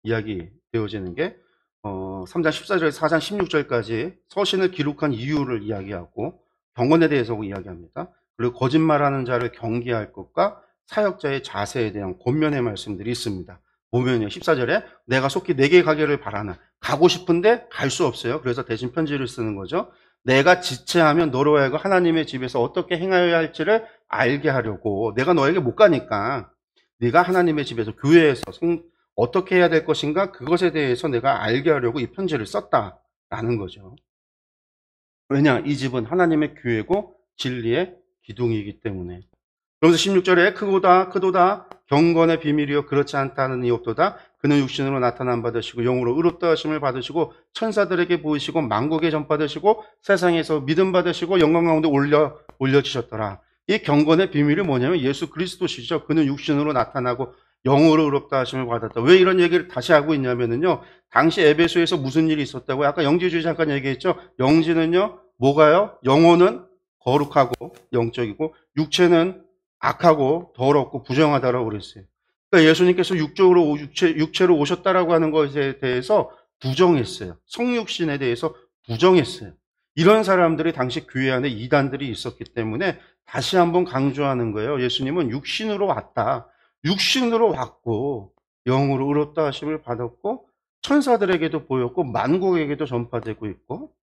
S1: 이야기되어지는 게 3장 14절에서 4장 16절까지 서신을 기록한 이유를 이야기하고 경건에 대해서 이야기합니다. 그리고 거짓말하는 자를 경계할 것과 사역자의 자세에 대한 권면의 말씀들이 있습니다. 보면요, 14절에 내가 속히 내게 가기를 바라나. 가고 싶은데 갈 수 없어요. 그래서 대신 편지를 쓰는 거죠. 내가 지체하면 너로 하여금 하나님의 집에서 어떻게 행하여야 할지를 알게 하려고. 내가 너에게 못 가니까 네가 하나님의 집에서 교회에서 어떻게 해야 될 것인가, 그것에 대해서 내가 알게 하려고 이 편지를 썼다라는 거죠. 왜냐? 이 집은 하나님의 교회고 진리의 기둥이기 때문에. 그러면서 16절에 크도다 경건의 비밀이요 그렇지 않다는 이 없도다. 그는 육신으로 나타남 받으시고 영으로 의롭다 하심을 받으시고 천사들에게 보이시고 만국에 전받으시고 세상에서 믿음 받으시고 영광 가운데 올려지셨더라. 이 경건의 비밀이 뭐냐면 예수 그리스도시죠. 그는 육신으로 나타나고 영으로 의롭다 하심을 받았다. 왜 이런 얘기를 다시 하고 있냐면요, 당시 에베소에서 무슨 일이 있었다고요? 아까 영지주의 잠깐 얘기했죠. 영지는요 뭐가요? 영혼은 거룩하고 영적이고 육체는 악하고 더럽고 부정하다라고 그랬어요. 그러니까 예수님께서 육체로 오셨다라고 하는 것에 대해서 부정했어요. 성육신에 대해서 부정했어요. 이런 사람들이 당시 교회 안에 이단들이 있었기 때문에 다시 한번 강조하는 거예요. 예수님은 육신으로 왔다. 육신으로 왔고 영으로 의롭다 하심을 받았고 천사들에게도 보였고 만국에게도 전파되고 있고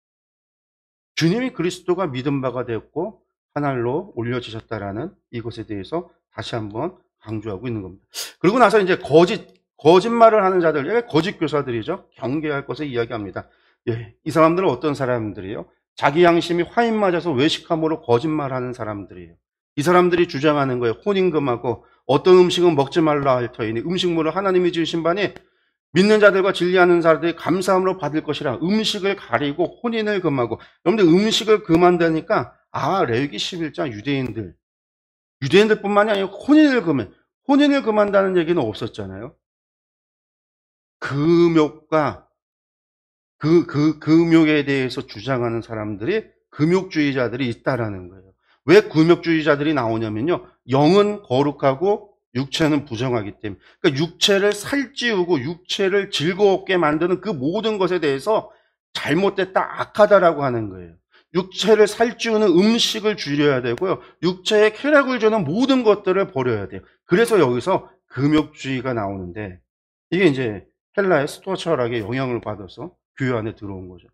S1: 주님이 그리스도가 믿음 바가 되었고 하늘로 올려지셨다라는 이것에 대해서 다시 한번 강조하고 있는 겁니다. 그리고 나서 이제 거짓말을 하는 자들, 거짓 교사들이죠. 경계할 것을 이야기합니다. 예, 이 사람들은 어떤 사람들이에요? 자기 양심이 화인 맞아서 외식함으로 거짓말하는 사람들이에요. 이 사람들이 주장하는 거예요. 혼인금하고 어떤 음식은 먹지 말라 할 터이니 음식물을 하나님이 지으신 바니 믿는 자들과 진리하는 자들이 감사함으로 받을 것이라. 음식을 가리고 혼인을 금하고. 여러분들 음식을 금한다니까 레위기 11장 유대인들뿐만이 아니라 혼인을 금한다는 얘기는 없었잖아요. 금욕과 금욕에 대해서 주장하는 사람들이 금욕주의자들이 있다라는 거예요. 왜 금욕주의자들이 나오냐면요, 영은 거룩하고 육체는 부정하기 때문에. 그러니까 육체를 살찌우고 육체를 즐겁게 만드는 그 모든 것에 대해서 잘못됐다, 악하다라고 하는 거예요. 육체를 살찌우는 음식을 줄여야 되고요, 육체에 쾌락을 주는 모든 것들을 버려야 돼요. 그래서 여기서 금욕주의가 나오는데, 이게 이제 헬라의 스토아 철학에 영향을 받아서 교회 안에 들어온 거죠.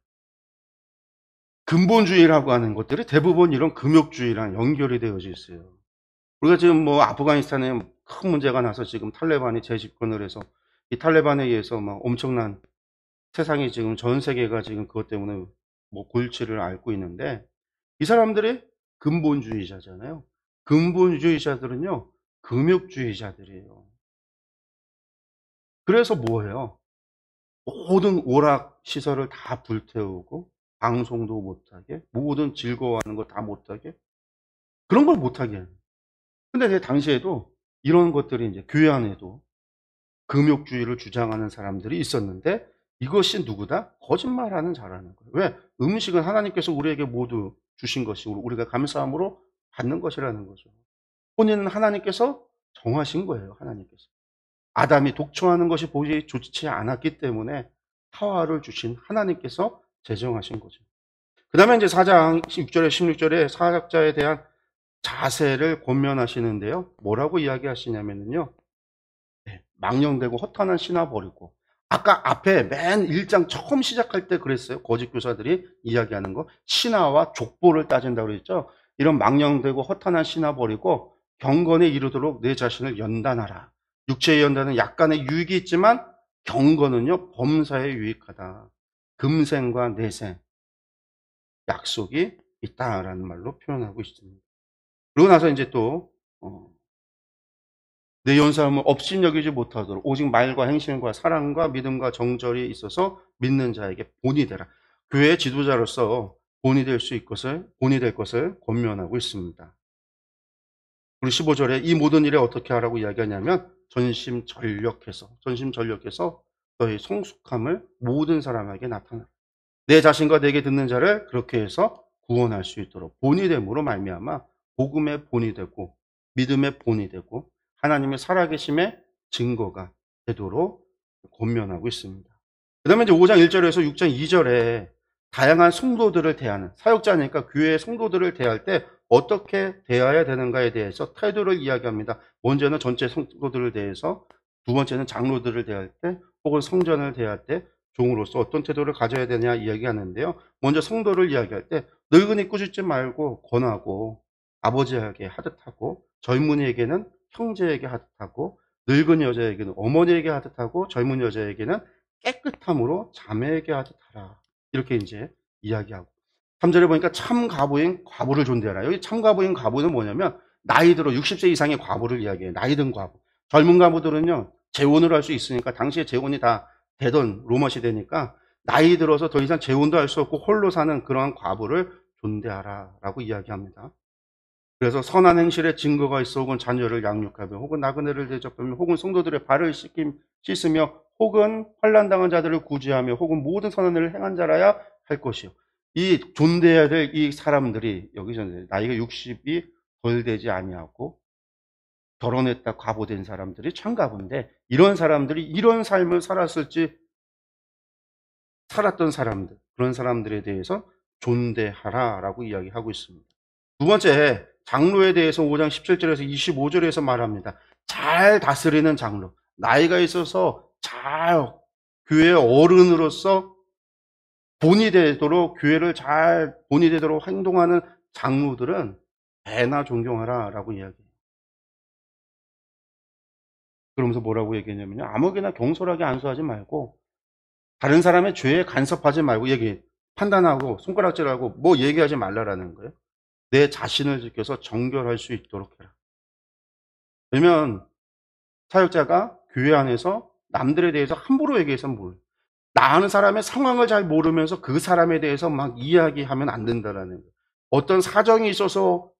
S1: 근본주의라고 하는 것들이 대부분 이런 금욕주의랑 연결이 되어져 있어요. 우리가 지금 아프가니스탄에 큰 문제가 나서 지금 탈레반이 재집권을 해서 이 탈레반에 의해서 엄청난, 세상이 지금 전 세계가 지금 그것 때문에 골치를 앓고 있는데, 이 사람들이 근본주의자잖아요. 근본주의자들은요 금욕주의자들이에요. 그래서 뭐예요? 모든 오락 시설을 다 불태우고 방송도 못하게, 모든 즐거워하는 거 다 못하게, 그런 걸 못하게 해요. 근데 당시에도 이런 것들이 이제 교회 안에도 금욕주의를 주장하는 사람들이 있었는데, 이것이 누구다? 거짓말하는 자라는 거예요. 왜? 음식은 하나님께서 우리에게 모두 주신 것이고 우리가 감사함으로 받는 것이라는 거죠. 혼인은 하나님께서 정하신 거예요. 하나님께서. 아담이 독초하는 것이 보기 좋지 않았기 때문에 하와를 주신 하나님께서 제정하신 거죠. 그 다음에 이제 4장 6절에 16절에 사역자에 대한 자세를 권면하시는데요. 뭐라고 이야기하시냐면요, 망령되고 허탄한 신화 버리고. 아까 앞에 맨 1장 처음 시작할 때 그랬어요. 거짓 교사들이 이야기하는 거. 신화와 족보를 따진다고 그랬죠. 이런 망령되고 허탄한 신화 버리고 경건에 이르도록 내 자신을 연단하라. 육체의 연단은 약간의 유익이 있지만 경건은요 범사에 유익하다. 금생과 내생, 약속이 있다라는 말로 표현하고 있습니다. 그러고 나서 이제 또 내 연사함을 업신여기지 못하도록 오직 말과 행실과 사랑과 믿음과 정절이 있어서 믿는 자에게 본이 되라. 교회의 지도자로서 본이 될 것을 권면하고 있습니다. 그리고 15절에 이 모든 일에 어떻게 하라고 이야기하냐면 전심전력해서 너희 성숙함을 모든 사람에게 나타내라. 내 자신과 내게 듣는 자를 그렇게 해서 구원할 수 있도록 본이 됨으로 말미암아 복음의 본이 되고 믿음의 본이 되고 하나님의 살아계심의 증거가 되도록 권면하고 있습니다. 그 다음에 이제 5장 1절에서 6장 2절에 다양한 성도들을 대하는, 사역자니까 교회의 성도들을 대할 때 어떻게 대해야 되는가에 대해서 태도를 이야기합니다. 먼저는 전체 성도들을 대해서, 두 번째는 장로들을 대할 때, 혹은 성전을 대할 때 종으로서 어떤 태도를 가져야 되냐 이야기하는데요. 먼저 성도를 이야기할 때 늙은이 꾸짖지 말고 권하고, 아버지에게 하듯하고, 젊은이에게는 형제에게 하듯하고, 늙은 여자에게는 어머니에게 하듯하고, 젊은 여자에게는 깨끗함으로 자매에게 하듯하라. 이렇게 이제 이야기하고, 3절에 보니까 참 과부인 과부를 존대하라. 여기 참 과부인 과부는 뭐냐면 나이 들어 60세 이상의 과부를 이야기해요. 나이 든 과부. 젊은 과부들은요, 재혼을 할 수 있으니까, 당시에 재혼이 다 되던 로마 시대니까 나이 들어서 더 이상 재혼도 할 수 없고 홀로 사는 그러한 과부를 존대하라라고 이야기합니다. 그래서 선한 행실에 증거가 있어 혹은 자녀를 양육하며 혹은 나그네를 대접하며 혹은 성도들의 발을 씻으며 혹은 환난당한 자들을 구제하며 혹은 모든 선한 일을 행한 자라야 할 것이요. 이 존대해야 될 이 사람들이, 여기서 나이가 60이 덜 되지 아니하고 결혼했다 과부된 사람들이 참 과부인데, 이런 사람들이 이런 삶을 살았던 사람들, 그런 사람들에 대해서 존대하라라고 이야기하고 있습니다. 두 번째, 장로에 대해서 5장 17절에서 25절에서 말합니다. 잘 다스리는 장로, 나이가 있어서 잘 교회의 어른으로서 본이 되도록, 교회를 잘 본이 되도록 행동하는 장로들은 배나 존경하라라고 이야기해요. 그러면서 뭐라고 얘기했냐면요, 아무개나 경솔하게 안수하지 말고 다른 사람의 죄에 간섭하지 말고, 판단하고 손가락질하고 뭐 얘기하지 말라라는 거예요. 내 자신을 지켜서 정결할 수 있도록 해라. 왜냐면 사역자가 교회 안에서 남들에 대해서 함부로 얘기해서는 뭘, 나 아는 사람의 상황을 잘 모르면서 그 사람에 대해서 막 이야기하면 안 된다라는 거예요. 어떤 사정이 있어서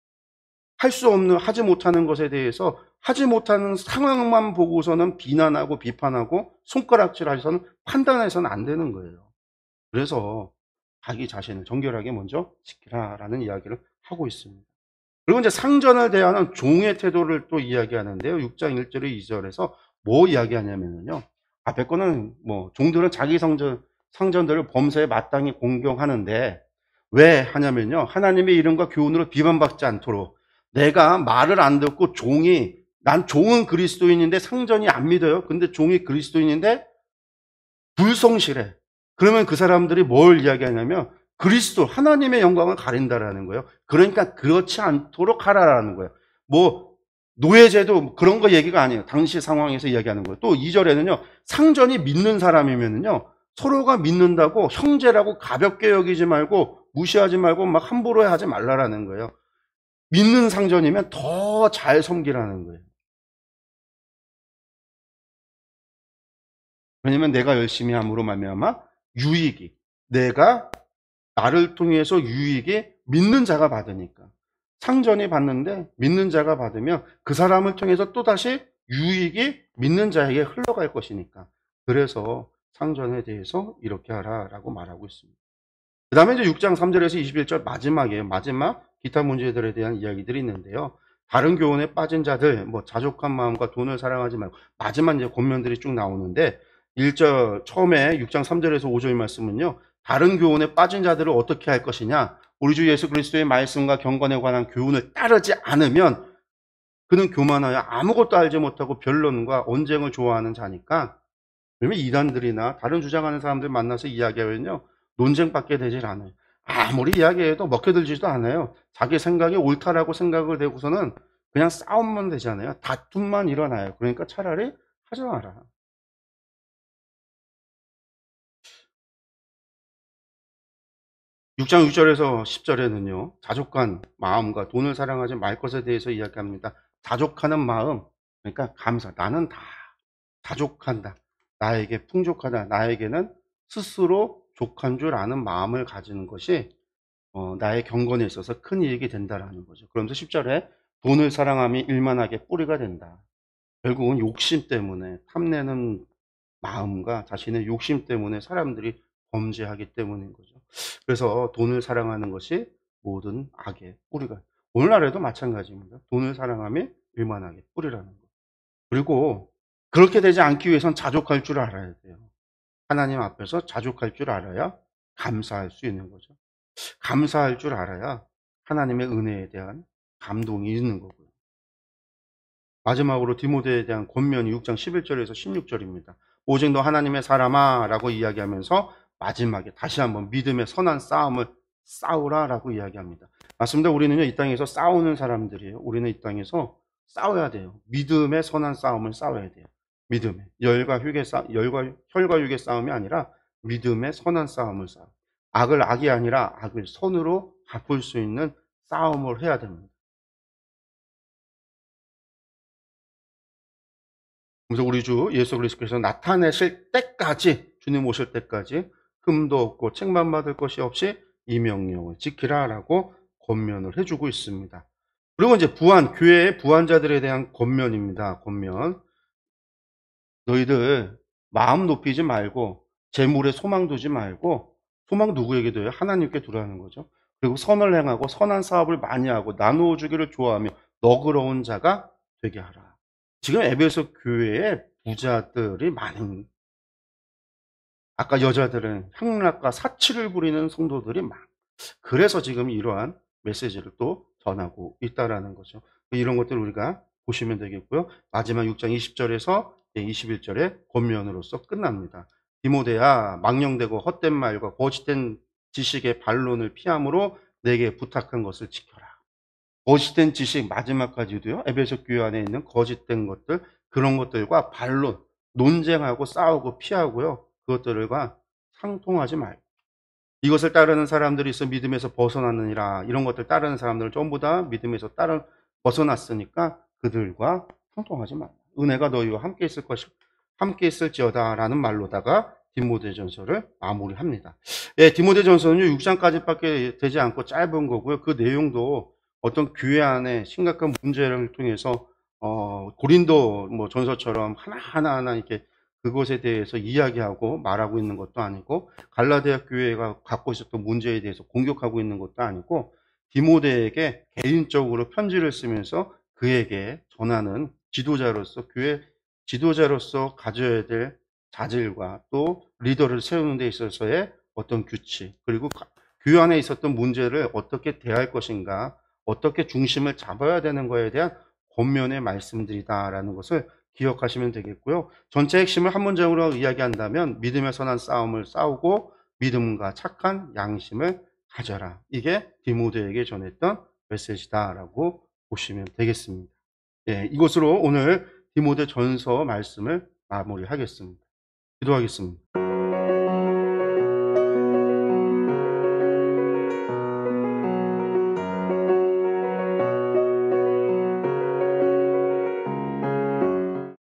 S1: 할 수 없는, 하지 못하는 것에 대해서, 하지 못하는 상황만 보고서는 비난하고 비판하고 손가락질해서는 판단해서는 안 되는 거예요. 그래서 자기 자신을 정결하게 먼저 지키라라는 이야기를 하고 있습니다. 그리고 이제 상전을 대하는 종의 태도를 또 이야기하는데요. 6장 1절에 2절에서 뭐 이야기하냐면요, 앞에 거는 뭐 종들은 자기 상전들을 범사에 마땅히 공경하는데 왜 하냐면요, 하나님의 이름과 교훈으로 비판받지 않도록. 내가 말을 안 듣고 난 종은 그리스도인인데 상전이 안 믿어요. 근데 종이 그리스도인인데 불성실해. 그러면 그 사람들이 뭘 이야기하냐면 그리스도, 하나님의 영광을 가린다라는 거예요. 그러니까 그렇지 않도록 하라라는 거예요. 뭐 노예제도 그런 거 얘기가 아니에요. 당시 상황에서 이야기하는 거예요. 또 2절에는요, 상전이 믿는 사람이면요, 서로가 믿는다고 형제라고 가볍게 여기지 말고 무시하지 말고 막 함부로 하지 말라라는 거예요. 믿는 상전이면 더 잘 섬기라는 거예요. 왜냐면 내가 열심히 함으로 말미암아 유익이, 내가 나를 통해서 유익이 믿는 자가 받으니까. 상전이 받는데 믿는 자가 받으면 그 사람을 통해서 또다시 유익이 믿는 자에게 흘러갈 것이니까. 그래서 상전에 대해서 이렇게 하라라고 말하고 있습니다. 그 다음에 이제 6장 3절에서 21절 마지막이에요. 마지막 기타 문제들에 대한 이야기들이 있는데요. 다른 교훈에 빠진 자들, 뭐 자족한 마음과 돈을 사랑하지 말고, 마지막 이제 권면들이 쭉 나오는데, 1절 처음에 6장 3절에서 5절 말씀은요, 다른 교훈에 빠진 자들을 어떻게 할 것이냐, 우리 주 예수 그리스도의 말씀과 경건에 관한 교훈을 따르지 않으면 그는 교만하여 아무것도 알지 못하고 변론과 언쟁을 좋아하는 자니까. 왜냐면 이단들이나 다른 주장하는 사람들 만나서 이야기하면요, 논쟁밖에 되질 않아요. 아무리 이야기해도 먹혀들지도 않아요. 자기 생각이 옳다라고 생각을 대고서는 그냥 싸움만 되잖아요. 다툼만 일어나요. 그러니까 차라리 하지 마라. 6장 6절에서 10절에는요, 자족한 마음과 돈을 사랑하지 말 것에 대해서 이야기합니다. 자족하는 마음, 그러니까 감사. 나는 다 자족한다. 나에게 풍족하다. 나에게는 스스로 족한 줄 아는 마음을 가지는 것이 나의 경건에 있어서 큰 이익이 된다라는 거죠. 그러면서 10절에 돈을 사랑함이 일만하게 뿌리가 된다. 결국은 욕심 때문에 탐내는 마음과 자신의 욕심 때문에 사람들이 범죄하기 때문인 거죠. 그래서 돈을 사랑하는 것이 모든 악의 뿌리가. 오늘날에도 마찬가지입니다. 돈을 사랑함이 일만하게 뿌리라는 거. 그리고 그렇게 되지 않기 위해선 자족할 줄 알아야 돼요. 하나님 앞에서 자족할 줄 알아야 감사할 수 있는 거죠. 감사할 줄 알아야 하나님의 은혜에 대한 감동이 있는 거고요. 마지막으로 디모데에 대한 권면이 6장 11절에서 16절입니다. 오직 너 하나님의 사람아 라고 이야기하면서 마지막에 다시 한번 믿음의 선한 싸움을 싸우라 라고 이야기합니다. 맞습니다. 우리는요, 이 땅에서 싸우는 사람들이에요. 우리는 이 땅에서 싸워야 돼요. 믿음의 선한 싸움을 싸워야 돼요. 믿음의 열과 혈과 육의 싸움이 아니라 믿음의 선한 싸움을 싸워. 악을 악이 아니라 악을 선으로 바꿀 수 있는 싸움을 해야 됩니다. 그래서 우리 주 예수 그리스도께서 나타내실 때까지, 주님 오실 때까지 흠도 없고 책만 받을 것이 없이 이 명령을 지키라라고 권면을 해주고 있습니다. 그리고 이제 교회의 부한자들에 대한 권면입니다. 권면. 너희들 마음 높이지 말고 재물에 소망 두지 말고, 소망 누구에게 둬요? 하나님께 두라는 거죠. 그리고 선을 행하고 선한 사업을 많이 하고 나누어 주기를 좋아하며 너그러운 자가 되게 하라. 지금 에베소 교회에 부자들이 많은, 아까 여자들은 향락과 사치를 부리는 성도들이 그래서 지금 이러한 메시지를 또 전하고 있다라는 거죠. 이런 것들 우리가 보시면 되겠고요. 마지막 6장 20절에서 21절의 권면으로서 끝납니다. 디모데야, 망령되고 헛된 말과 거짓된 지식의 반론을 피함으로 내게 부탁한 것을 지켜라. 거짓된 지식, 마지막까지도요, 에베소 교회 안에 있는 거짓된 것들, 그런 것들과 반론, 논쟁하고 싸우고 피하고요, 그것들과 상통하지 말고, 이것을 따르는 사람들이 있어 믿음에서 벗어났느니라. 이런 것들 따르는 사람들은 전부 다 믿음에서 벗어났으니까 그들과 상통하지 말라. 은혜가 너희와 함께 있을지어다라는 말로다가 디모데전서를 마무리합니다. 예, 디모데전서는요 6장까지밖에 되지 않고 짧은 거고요. 그 내용도 어떤 교회 안에 심각한 문제를 통해서 고린도 전서처럼 하나하나 이렇게 그것에 대해서 이야기하고 말하고 있는 것도 아니고, 갈라디아 교회가 갖고 있었던 문제에 대해서 공격하고 있는 것도 아니고, 디모데에게 개인적으로 편지를 쓰면서 그에게 전하는 지도자로서, 교회 지도자로서 가져야 될 자질과 또 리더를 세우는 데 있어서의 어떤 규칙, 그리고 교회 안에 있었던 문제를 어떻게 대할 것인가, 어떻게 중심을 잡아야 되는 거에 대한 권면의 말씀들이다라는 것을 기억하시면 되겠고요. 전체 핵심을 한 문장으로 이야기한다면 믿음의 선한 싸움을 싸우고 믿음과 착한 양심을 가져라. 이게 디모데에게 전했던 메시지다라고 보시면 되겠습니다. 예, 이것으로 오늘 디모데 전서 말씀을 마무리하겠습니다. 기도하겠습니다.